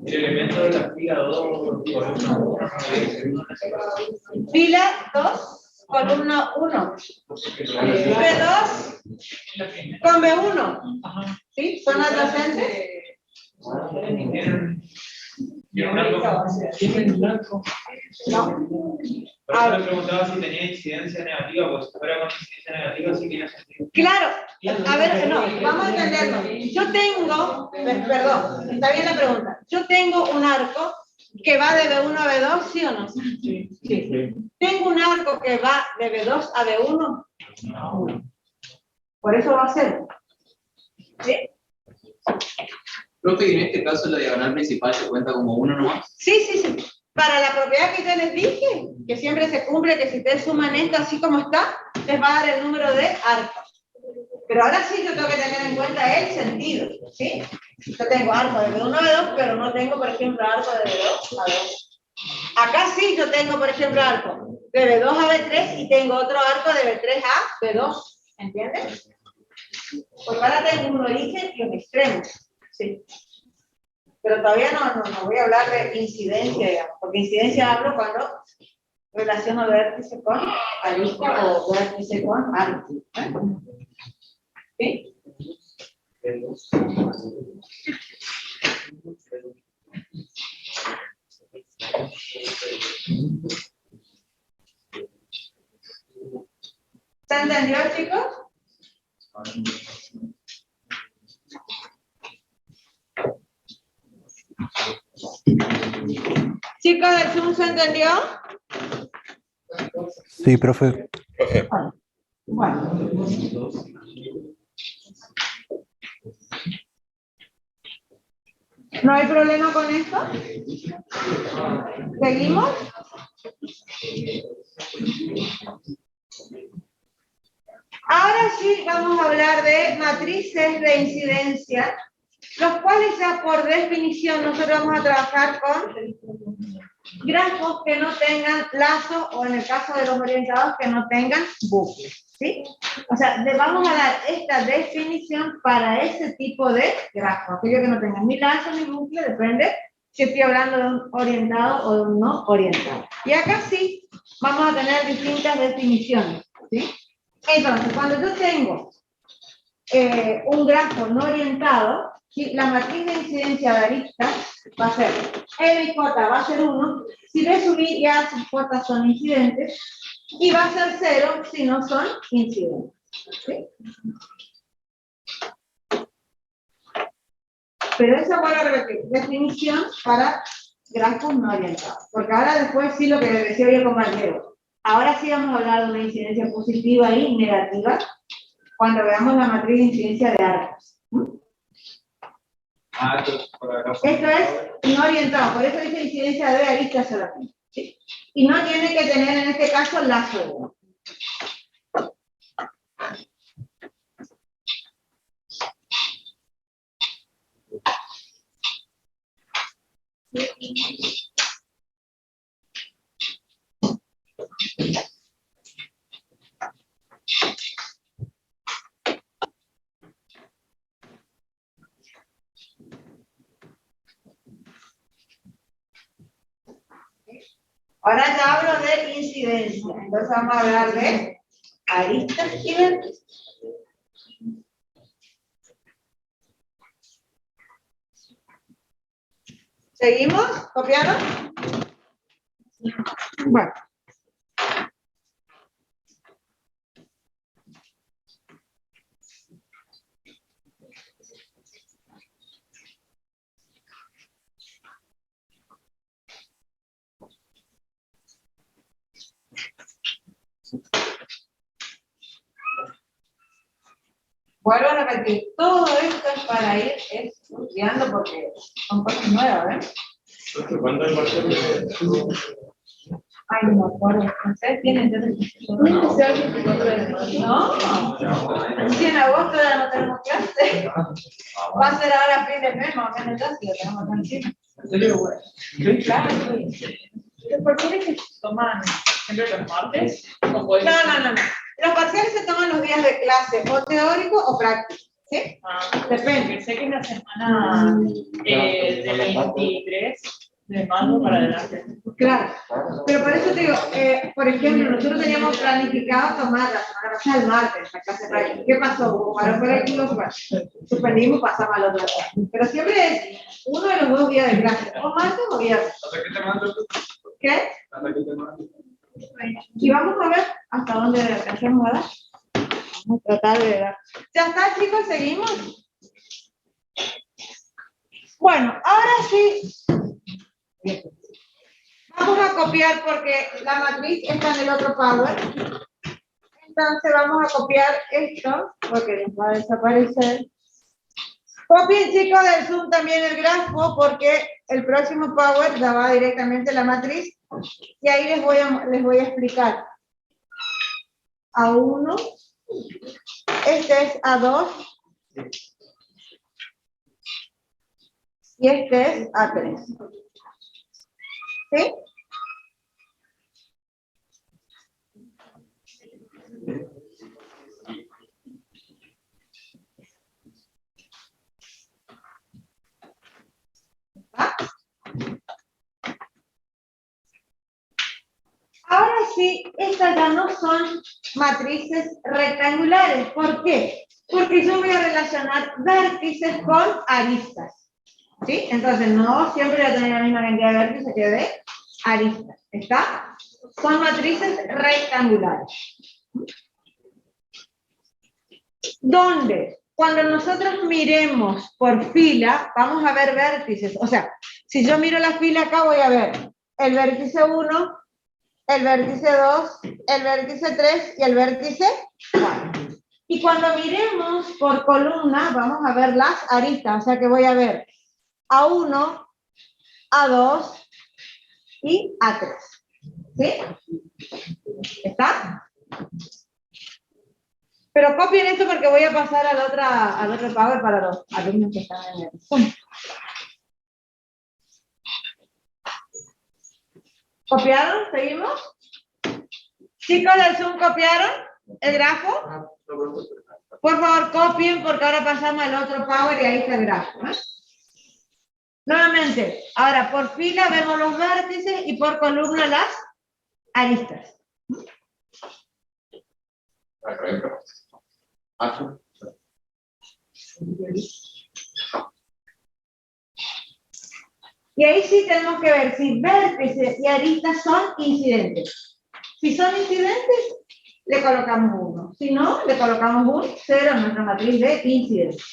El elemento de la fila 2, columna 1. Fila 2, columna 1. B2 con B1. ¿Sí? ¿Son adyacentes? No. Por eso me preguntaba si tenía incidencia negativa, pues si fuera con incidencia negativa sí tiene sentido. Claro, a ver, no, vamos a entenderlo. Yo tengo, perdón, está bien la pregunta. Yo tengo un arco que va de B1 a B2, ¿sí o no? Sí. ¿Tengo un arco que va de B2 a B1? No. Por eso va a ser. ¿Sí? Profe, y en este caso la diagonal principal se cuenta como 1 nomás. Sí. Para la propiedad que yo les dije, que siempre se cumple, que si ustedes suman esto así como está, les va a dar el número de arcos. Pero ahora sí yo tengo que tener en cuenta el sentido, ¿sí? Yo tengo arco de B1 a B2, pero no tengo, por ejemplo, arco de B2 a B2. Acá sí yo tengo, por ejemplo, arco de B2 a B3 y tengo otro arco de B3 a B2. ¿Entiendes? Porque ahora tengo un origen y un extremo. Sí. Pero todavía no voy a hablar de incidencia, digamos, porque incidencia hablo cuando relaciono vértice con arista o vértice con arista. ¿Sí? ¿Se entendió, chicos? Chicos, ¿el Zoom se entendió? Sí, profe. Bueno. ¿No hay problema con esto? ¿Seguimos? Ahora sí vamos a hablar de matrices de incidencia, los cuales ya por definición nosotros vamos a trabajar con grafos que no tengan lazo o en el caso de los orientados que no tengan bucles. ¿Sí? O sea, le vamos a dar esta definición para ese tipo de grafos. Aquello que no tenga ni lazo ni bucle, depende si estoy hablando de un orientado o de un no orientado. Y acá sí vamos a tener distintas definiciones. ¿Sí? Entonces, cuando yo tengo un grafo no orientado, ¿sí? La matriz de incidencia de aristas va a ser M y J va a ser 1, si B sub I y A sub J son incidentes, y va a ser 0 si no son incidentes. ¿Sí? Pero esa vuelvo a repetir, definición para grafos no orientados. Porque ahora después sí lo que le decía hoy el compañero. Ahora sí vamos a hablar de una incidencia positiva y negativa cuando veamos la matriz de incidencia de arcos. Esto es no orientado, por eso dice incidencia de aristas solamente. ¿Sí? Y no tiene que tener en este caso lazo 1. Ahora ya hablo de incidencia, entonces vamos a hablar de aristas y vértices. ¿Seguimos? ¿Copiaron? Bueno. Vuelvo a repetir, todo esto es para ir estudiando porque son cosas nuevas, ¿Cuándo es parcial de...? Ay, no me acuerdo. ¿Ustedes tienen ¿No? Si en agosto ya no tenemos clase. Va a ser ahora a fin de mes, más o menos ya, si lo tenemos encima. ¿En serio, güey? Claro. ¿Los parciales se toman siempre los martes? ¿O pueden- No. Los parciales se toman los días de clase, o teórico o práctico. ¿Sí? Depende. Sé que es la semana del 23 de marzo para adelante. Claro. Pero por eso te digo, por ejemplo, nosotros teníamos planificado tomar la semana pasada el martes, la clase práctica. ¿Qué pasó? Como para colectivos, suspendimos, pasamos al otro día. Pero siempre es uno de los 2 días de clase, o martes o viernes. ¿Hasta qué te mando? ¿Qué? ¿Hasta qué te mando? Y vamos a ver hasta dónde alcancemos a dar. Vamos a tratar de dar. ¿Ya está, chicos? ¿Seguimos? Bueno, ahora sí. Vamos a copiar porque la matriz está en el otro Power. Entonces vamos a copiar esto, porque nos va a desaparecer. Copien, chicos, del Zoom también el grafo, porque el próximo Power ya va directamente la matriz. Y ahí les voy a explicar. A1, este es A2, y este es A3. ¿Sí? ¿Ah? Ahora sí, estas ya no son matrices rectangulares. ¿Por qué? Porque yo voy a relacionar vértices con aristas. ¿Sí? Entonces, no siempre voy a tener la misma cantidad de vértices que de aristas. ¿Está? Son matrices rectangulares. ¿Dónde? Cuando nosotros miremos por fila, vamos a ver vértices. O sea, si yo miro la fila acá, voy a ver el vértice 1, el vértice 2, el vértice 3 y el vértice 4. Y cuando miremos por columna, vamos a ver las aristas. O sea que voy a ver A1, A2 y A3. ¿Sí? ¿Está? Pero copien esto porque voy a pasar al otro Power para los alumnos que están en el Zoom. ¿Copiaron? ¿Seguimos? Chicos del Zoom, ¿copiaron el grafo? Por favor, copien porque ahora pasamos al otro Power y ahí está el grafo. Nuevamente, ahora por fila vemos los vértices y por columna las aristas. Y ahí sí tenemos que ver si vértices y aristas son incidentes. Si son incidentes, le colocamos 1. Si no, le colocamos un 0 en nuestra matriz de incidente.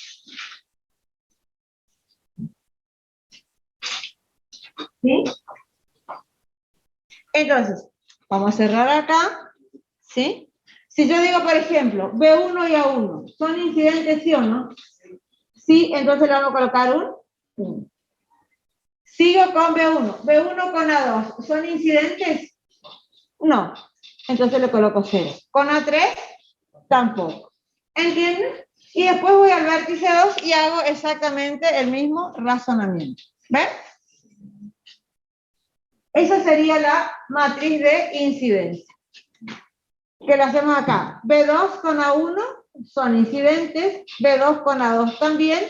¿Sí? Entonces, vamos a cerrar acá. ¿Sí? Si yo digo, por ejemplo, B1 y A1, ¿son incidentes sí o no? Sí, entonces le vamos a colocar un 1. Sigo con B1. B1 con A2, ¿son incidentes? No. Entonces le coloco 0. Con A3, tampoco. ¿Entienden? Y después voy al vértice 2 y hago exactamente el mismo razonamiento. ¿Ven? Esa sería la matriz de incidencia. Que la hacemos acá. B2 con A1 son incidentes, B2 con A2 también,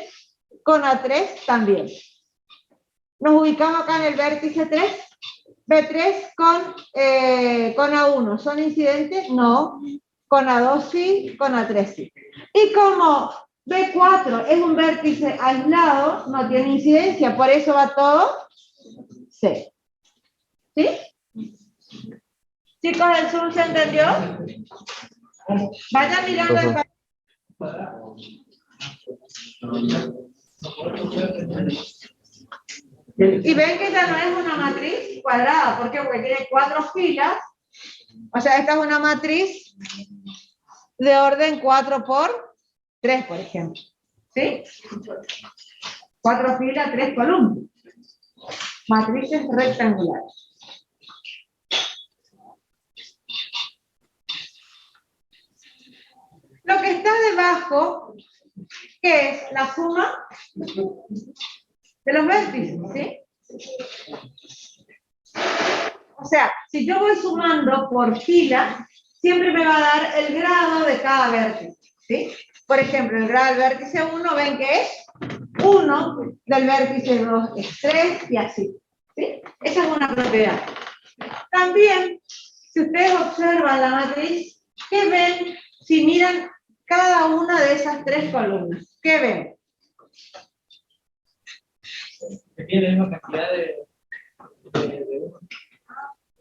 con A3 también. Nos ubicamos acá en el vértice 3. B3 con A1 son incidentes, no. Con A2 sí, con A3 sí. Y como B4 es un vértice aislado, no tiene incidencia, por eso va todo C. ¿Sí? Chicos del Zoom, ¿se entendió? Vayan mirando el cuadrado. Y ven que esta no es una matriz cuadrada. ¿Por qué? Porque tiene 4 filas. O sea, esta es una matriz de orden 4 por 3, por ejemplo. ¿Sí? 4 filas, 3 columnas. Matrices rectangulares. Lo que está debajo, ¿qué es? La suma de los vértices, ¿sí? O sea, si yo voy sumando por fila, siempre me va a dar el grado de cada vértice, ¿sí? Por ejemplo, el grado del vértice 1, ven que es 1, del vértice 2 es 3 y así, ¿sí? Esa es una propiedad. También, si ustedes observan la matriz, ¿qué ven si miran cada una de esas 3 columnas? ¿Qué ven? Que tiene la misma cantidad de uno.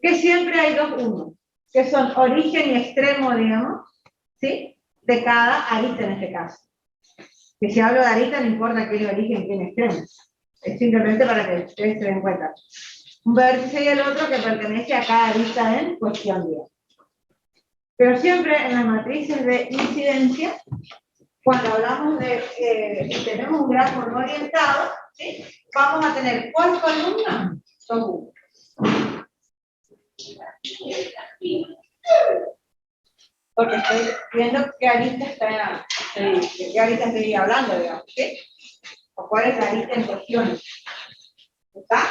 Que siempre hay 2 unos, que son origen y extremo, digamos, ¿sí? De cada arista en este caso. Que si hablo de arista no importa quién es origen y quién es extremo. Es simplemente para que ustedes se den cuenta. Un vértice y el otro que pertenece a cada arista en cuestión, digamos. Pero siempre en las matrices de incidencia, cuando hablamos de tenemos un grafo no orientado, ¿sí? Vamos a tener por columna 2 unos. Porque estoy viendo qué arista estoy hablando, digamos, ¿sí? O cuál es la arista en cuestión. ¿Está?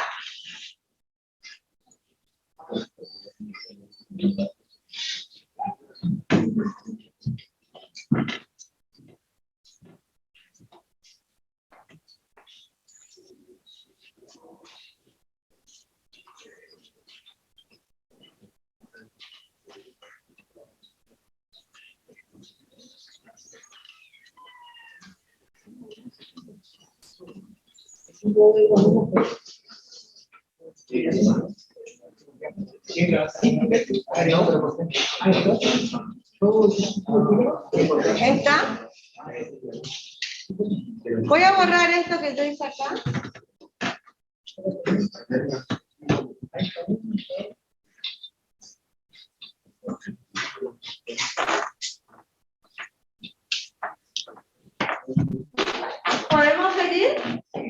¿Esta? Voy a borrar esto que yo hice acá. ¿Podemos seguir?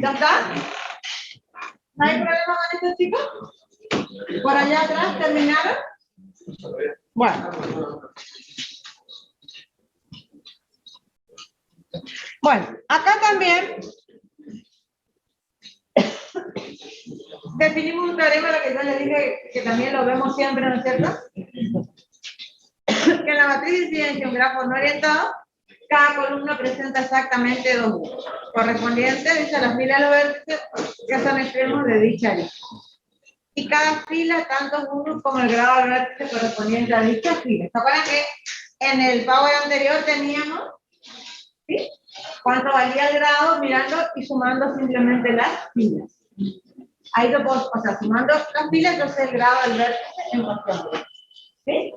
¿Ya está? esto, chicos? ¿Por allá atrás terminaron? Bueno. Bueno, acá también definimos un teorema, lo que yo les dije, que también lo vemos siempre, ¿no es cierto? Que en la matriz de incidencia, un grafo no orientado, cada columna presenta exactamente dos grupos, correspondientes, dice, a la fila de los vértices, que son extremos de dicha lista. Y cada fila, tanto uno como el grado del vértice correspondiente a dicha fila. ¿Se acuerdan que en el power anterior teníamos, ¿sí?, cuánto valía el grado mirando y sumando simplemente las filas? Ahí lo puedo, o sea, sumando las filas, entonces el grado del vértice en cuestión. ¿Sí?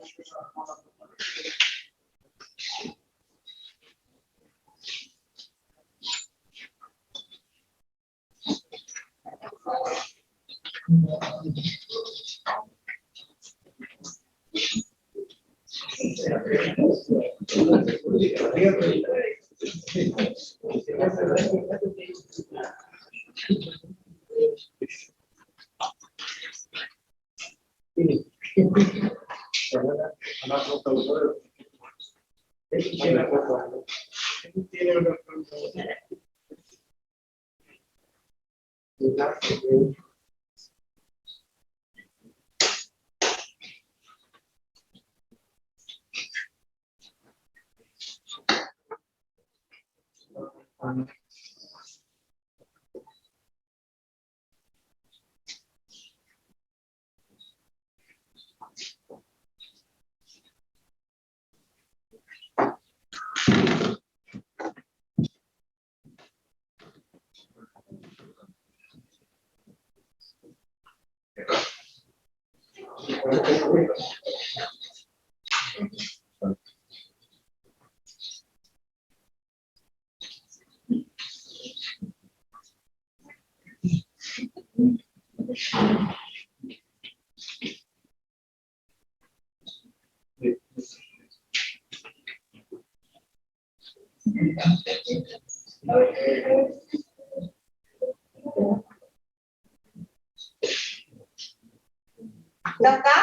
¿Ya está?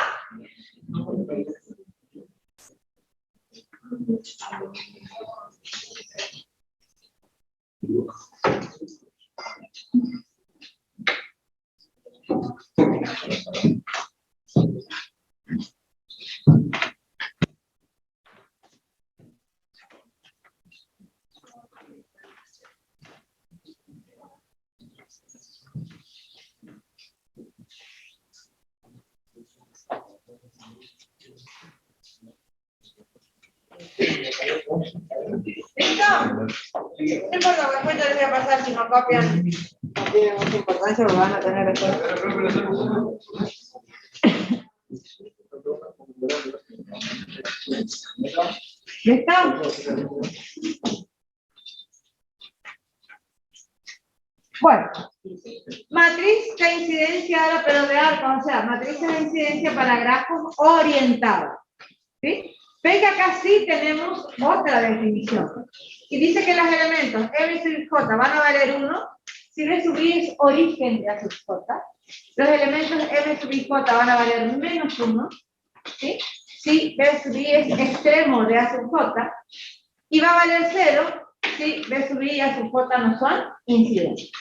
¿Listo? No importa, después yo les voy a pasar, si no copian, no tiene mucha importancia, lo van a tener después. ¿Listo? Bueno, matriz de incidencia ahora, pero de arco, o sea, matriz de incidencia para grafos orientados. ¿Sí? Ven que acá sí tenemos otra definición. Y dice que los elementos M sub J van a valer 1 si B sub I es origen de A sub J. Los elementos M sub I J van a valer menos 1, ¿sí?, si B sub I es extremo de A sub J. Y va a valer 0 si B sub I y A sub J no son incidentes.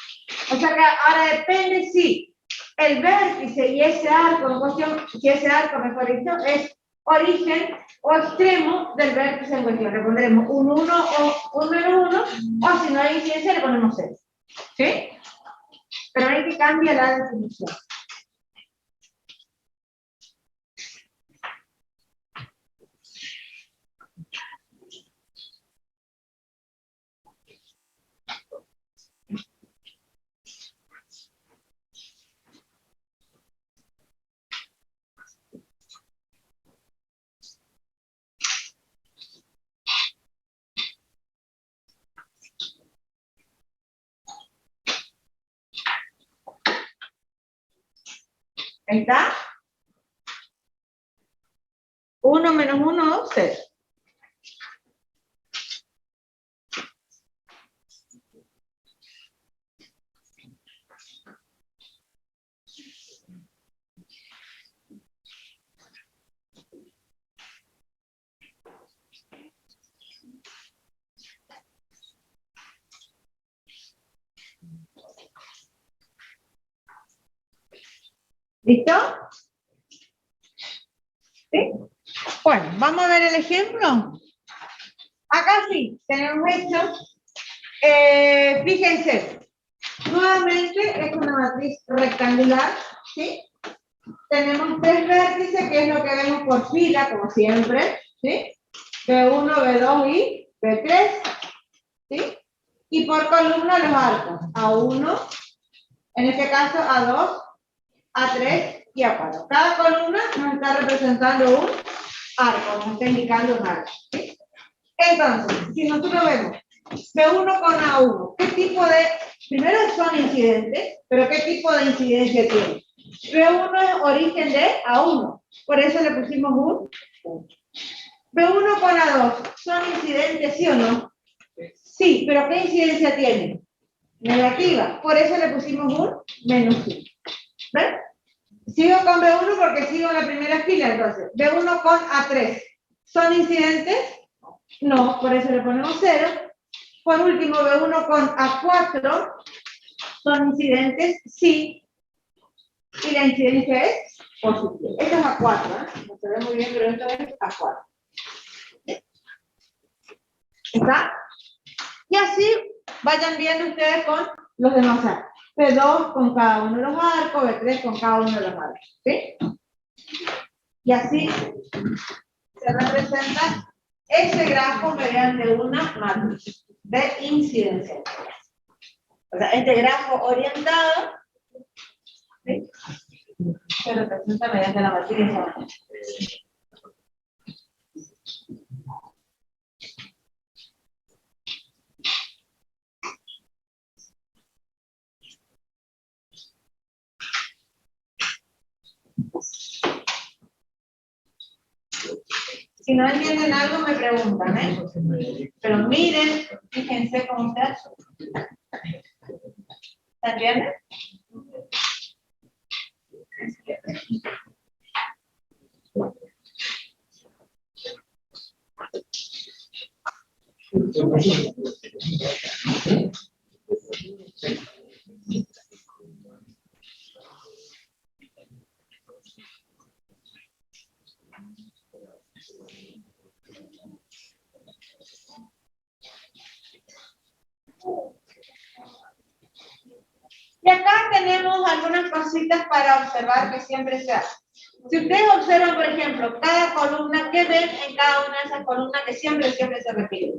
O sea que ahora depende si el vértice y ese arco en cuestión, si ese arco, mejor dicho, es origen o extremo del vértice en cuestión. Le pondremos un 1 o un menos 1, o si no hay incidencia le ponemos 0. ¿Sí? Pero hay que cambiar la definición. ¿Ahí está? 1 menos 1, 0. ¿Listo? ¿Sí? Bueno, vamos a ver el ejemplo. Acá sí, tenemos hecho. Fíjense, nuevamente es una matriz rectangular, ¿sí? Tenemos 3 vértices, que es lo que vemos por fila, como siempre, ¿sí? B1, B2 y B3, ¿sí? Y por columna los arcos, A1, en este caso A2, A3 y A4. Cada columna nos está representando un arco, nos está indicando un arco, ¿sí? Entonces, si nosotros vemos B1 con A1, ¿qué tipo de, primero son incidentes, pero qué tipo de incidencia tiene? B1 es origen de A1, por eso le pusimos un punto. B1 con A2, ¿son incidentes, sí o no? Sí, pero ¿qué incidencia tiene? Negativa, por eso le pusimos un -1. ¿Ven? Sigo con B1 porque sigo en la primera fila, entonces. B1 con A3, ¿son incidentes? No, por eso le ponemos 0. Por último, B1 con A4, ¿son incidentes? Sí. Y la incidencia es positiva. Esto es A4, ¿eh? No se ve muy bien, pero esto es A4. ¿Está? Y así vayan viendo ustedes con los demás arcos. B2 con cada uno de los arcos, B3 con cada uno de los arcos. ¿Sí? Y así se representa ese grafo mediante una matriz de incidencia. O sea, este grafo orientado, ¿sí?, se representa mediante la matriz de incidencia. Si no entienden algo, me preguntan, ¿eh? Pero miren, fíjense cómo está. ¿Se entiende? Y acá tenemos algunas cositas para observar que siempre se hacen. Si ustedes observan, por ejemplo, cada columna, ¿qué ven en cada una de esas columnas que siempre se repite?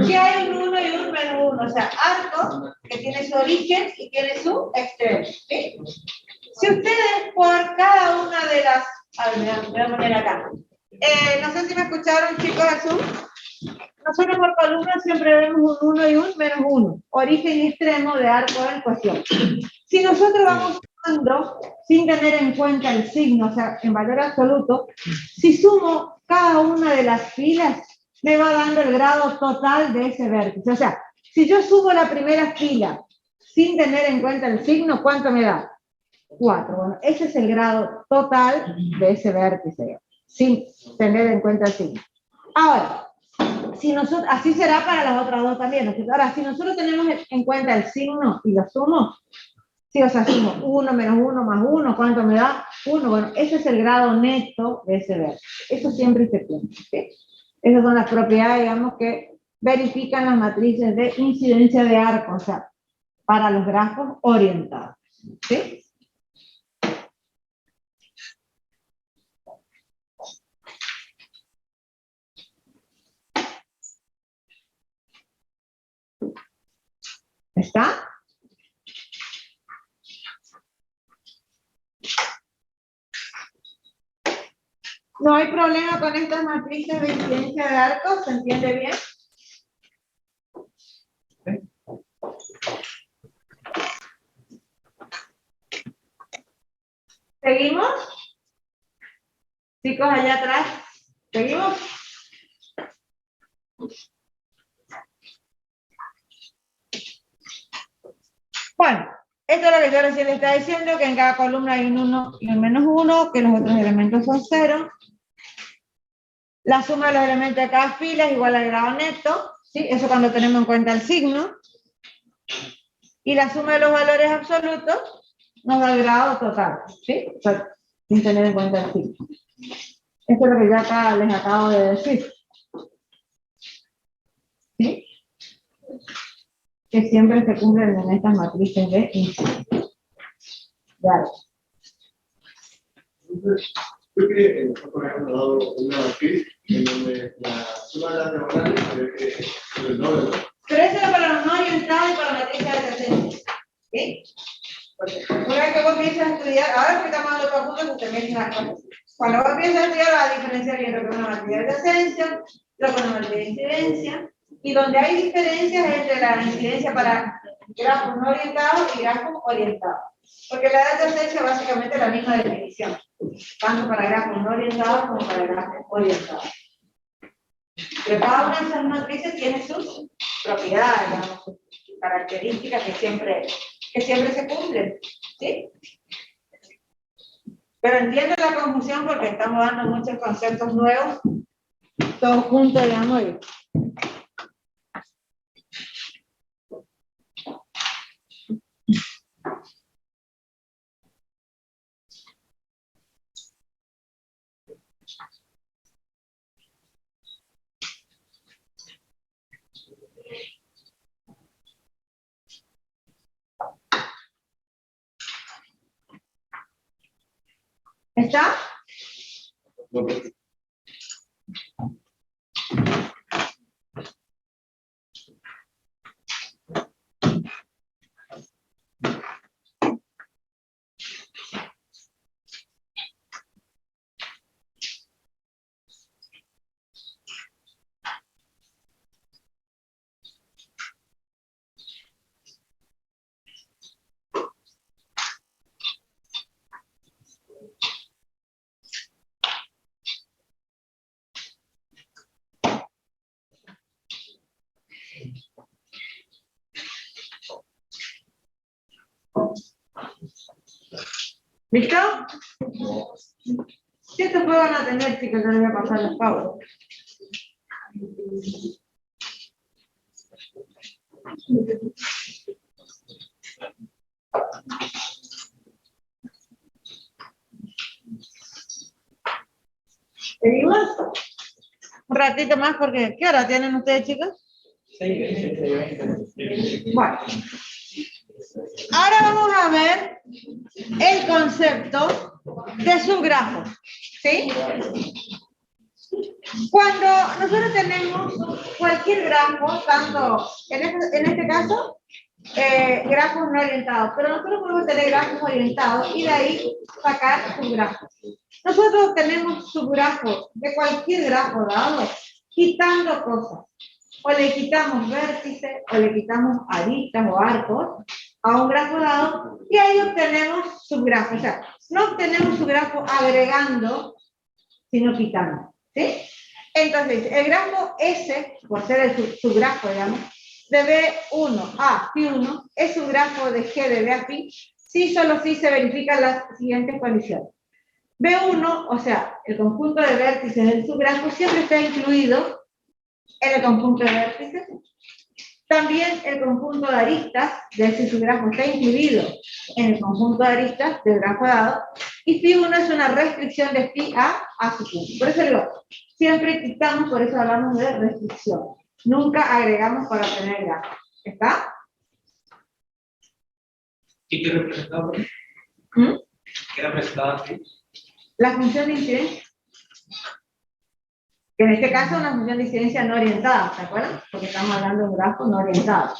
Que hay un 1 y un -1, o sea, arco que tiene su origen y tiene su extremo, ¿sí? Si ustedes por cada una de las... A ver, me voy a poner acá. No sé si me escucharon, chicos, al Zoom. Nosotros por columna siempre vemos un 1 y un -1, origen y extremo de arco en cuestión. Si nosotros vamos sumando, sin tener en cuenta el signo, o sea, en valor absoluto, si sumo cada una de las filas, me va dando el grado total de ese vértice. O sea, si yo sumo la primera fila sin tener en cuenta el signo, ¿cuánto me da? 4. Bueno, ese es el grado total de ese vértice, sin tener en cuenta el signo. Ahora, si nosotros, así será para las otras dos también. Ahora, si nosotros tenemos en cuenta el signo y lo sumo, sí, o sea, sumo 1 menos 1 más 1, ¿cuánto me da? 1. Bueno, ese es el grado neto de ese vértice. Eso siempre se tiene, ¿sí? Esas son las propiedades, digamos, que verifican las matrices de incidencia de arco, o sea, para los grafos orientados, ¿sí? ¿Está? ¿No hay problema con estas matrices de incidencia de arco? ¿Se entiende bien? ¿Seguimos? Chicos, allá atrás. ¿Seguimos? Bueno, esto es lo que yo recién les estaba diciendo, que en cada columna hay un 1 y un -1, que los otros elementos son 0. La suma de los elementos de cada fila es igual al grado neto, ¿sí? Eso cuando tenemos en cuenta el signo. Y la suma de los valores absolutos nos da el grado total, ¿sí? O sea, sin tener en cuenta el phi. Esto es lo que ya acá les acabo de decir. ¿Sí? Que siempre se cumplen en estas matrices de incidencia. Creo que nosotros hemos dado una matriz en donde la suma de las diagonales se ve que es el doble, ¿no? Pero eso era para los no orientados y para matrices de adyacencia. ¿Sí? Porque una vez que vos empiezas a estudiar, ahora porque estamos dando profundo, usted me dice una cosa. Cuando vos empiezas a estudiar, vas a diferenciar bien lo que es una matriz de adyacencia, lo que es una matriz de incidencia, y donde hay diferencias entre la incidencia para grafos no orientados y grafos orientados. Porque la adyacencia básicamente es la misma definición, tanto para grafos no orientados como para grafos orientados. Pero cada una de esas matrices tiene sus propiedades, digamos, sus características que siempre se cumplen, ¿sí? Pero entiendo la confusión porque estamos dando muchos conceptos nuevos, todos juntos, digamos. ¿Está? ¿Listo? Si estos juegos van a tener, chicos, yo les voy a pasar los pavos. ¿Seguimos? Un ratito más porque, ¿qué hora tienen ustedes, chicos? 6:20. Bueno. Ahora vamos a ver el concepto de subgrafo, ¿sí? Cuando nosotros tenemos cualquier grafo, tanto en este caso, grafos no orientados, pero nosotros podemos tener grafos orientados y de ahí sacar subgrafos. Nosotros tenemos subgrafos de cualquier grafo dado, quitando cosas. O le quitamos vértices, o le quitamos aristas o arcos a un grafo dado, y ahí obtenemos subgrafos. O sea, no obtenemos subgrafo agregando, sino quitando. ¿Sí? Entonces, el grafo S, por ser el subgrafo, digamos, de B1 a Phi1, es un grafo de G de B a Phi, si solo si se verifican las siguientes condiciones. B1, o sea, el conjunto de vértices del subgrafo, siempre está incluido en el conjunto de vértices. También el conjunto de aristas de ese subgrafo está incluido en el conjunto de aristas del grafo dado. Y Phi1 es una restricción de Phi a su punto. Por eso digo, siempre quitamos, por eso hablamos de restricción. Nunca agregamos para obtener grafo. ¿Está? ¿Y qué representaba? ¿Qué representaba aquí? La función de incidencia. Que en este caso es una función de incidencia no orientada, ¿se acuerdan? Porque estamos hablando de un grafo no orientado.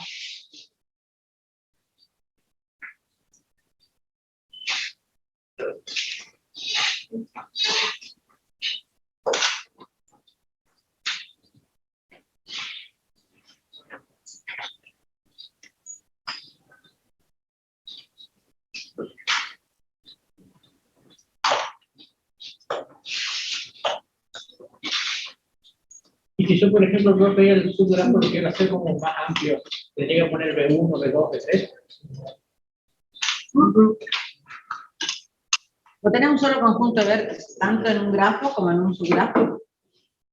Y si yo, por ejemplo, quiero pedir el subgrafo, lo quiero hacer como más amplio, tendría que poner B1, B2, B3. No tenés un solo conjunto de vértices, tanto en un grafo como en un subgrafo.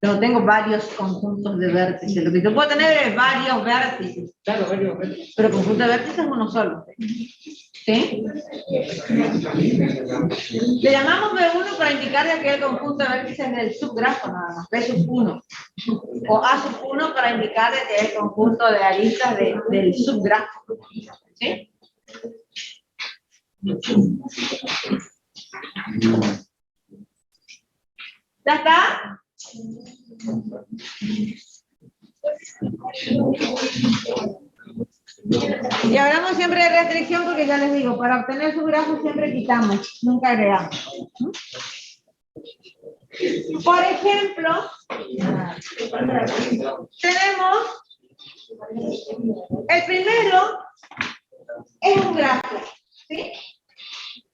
Yo tengo varios conjuntos de vértices. Lo que yo puedo tener es varios vértices. Claro, varios. Pero conjunto de vértices es uno solo. ¿Sí? Le llamamos B1 para indicar que el conjunto de vértices del subgrafo nada más, B1. O A1 para indicar que es el conjunto de aristas del subgrafo. ¿Sí? ¿Ya está? Y hablamos siempre de restricción porque ya les digo, para obtener su grafo siempre quitamos, nunca agregamos. Por ejemplo, tenemos el primero es un grafo, ¿sí?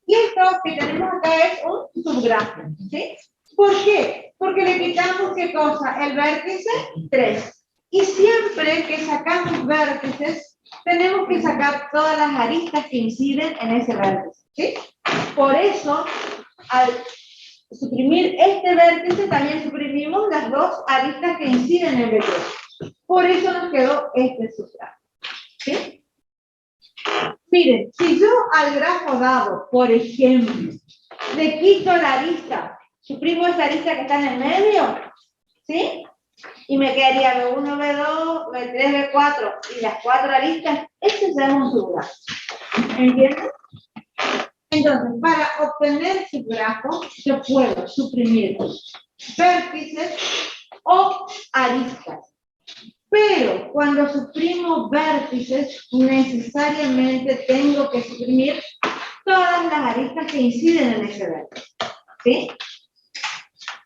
Y esto que tenemos acá es un subgrafo, ¿sí? ¿Por qué? Porque le quitamos, ¿qué cosa? El vértice 3. Y siempre que sacamos vértices, tenemos que sacar todas las aristas que inciden en ese vértice, ¿sí? Por eso, al suprimir este vértice, también suprimimos las dos aristas que inciden en el vértice. Por eso nos quedó este subgrafo, ¿sí? Miren, si yo al grafo dado, por ejemplo, le quito la arista, suprimo esta arista que está en el medio, ¿sí? Y me quedaría B1, B2, B3, B4 y las 4 aristas, este será un subgrafo. ¿Entienden? Entonces, para obtener subgrafo, yo puedo suprimir vértices o aristas. Pero cuando suprimo vértices, necesariamente tengo que suprimir todas las aristas que inciden en ese vértice. ¿Sí?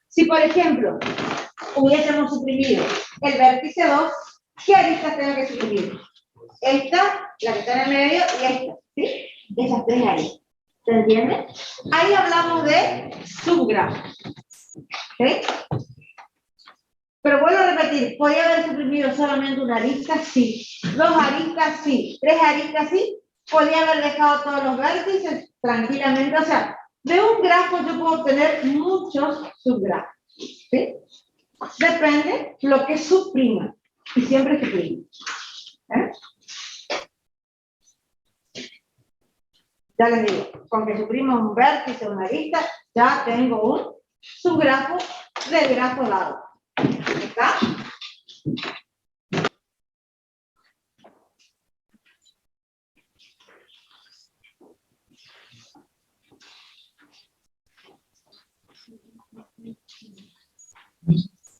Si, por ejemplo, hubiésemos suprimido el vértice 2, ¿qué aristas tengo que suprimir? Esta, la que está en el medio, y esta, ¿sí? Esas tres aristas. ¿Se entiende? Ahí hablamos de subgrafos. ¿Sí? Pero vuelvo a repetir, ¿podría haber suprimido solamente una arista? Sí. ¿Dos aristas? Sí. ¿Tres aristas? Sí. ¿Podría haber dejado todos los vértices? Tranquilamente. O sea, de un grafo yo puedo obtener muchos subgrafos. ¿Sí? Depende lo que suprima. Y siempre suprime. Ya les digo, con que suprima un vértice o una arista, ya tengo un subgrafo del grafo dado. ¿Está?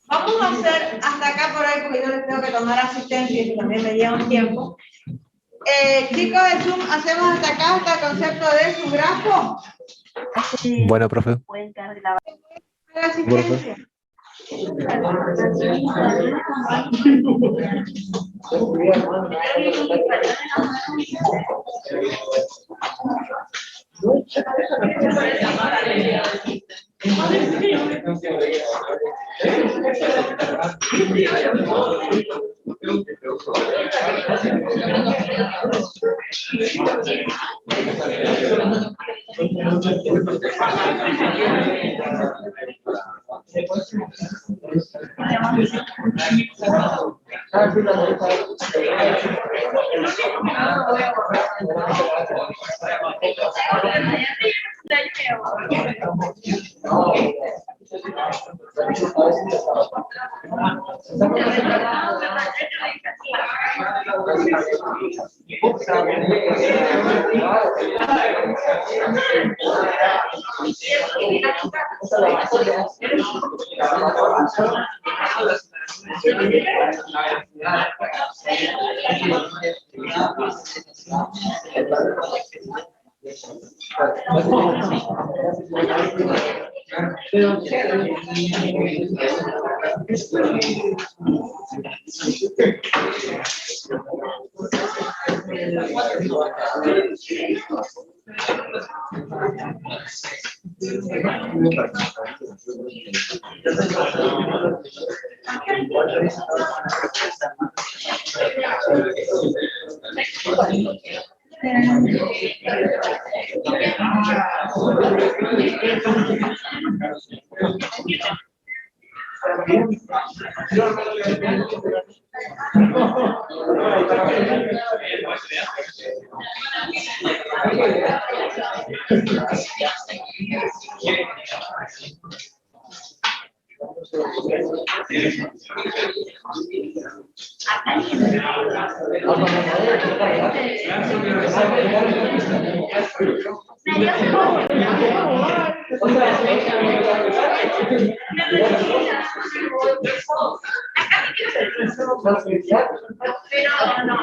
Vamos a hacer hasta acá por ahí porque yo les tengo que tomar asistencia y también me lleva un tiempo. Chicos de Zoom, hacemos hasta acá hasta el concepto de subgrafo. Bueno, profe. La asistencia. Pero no,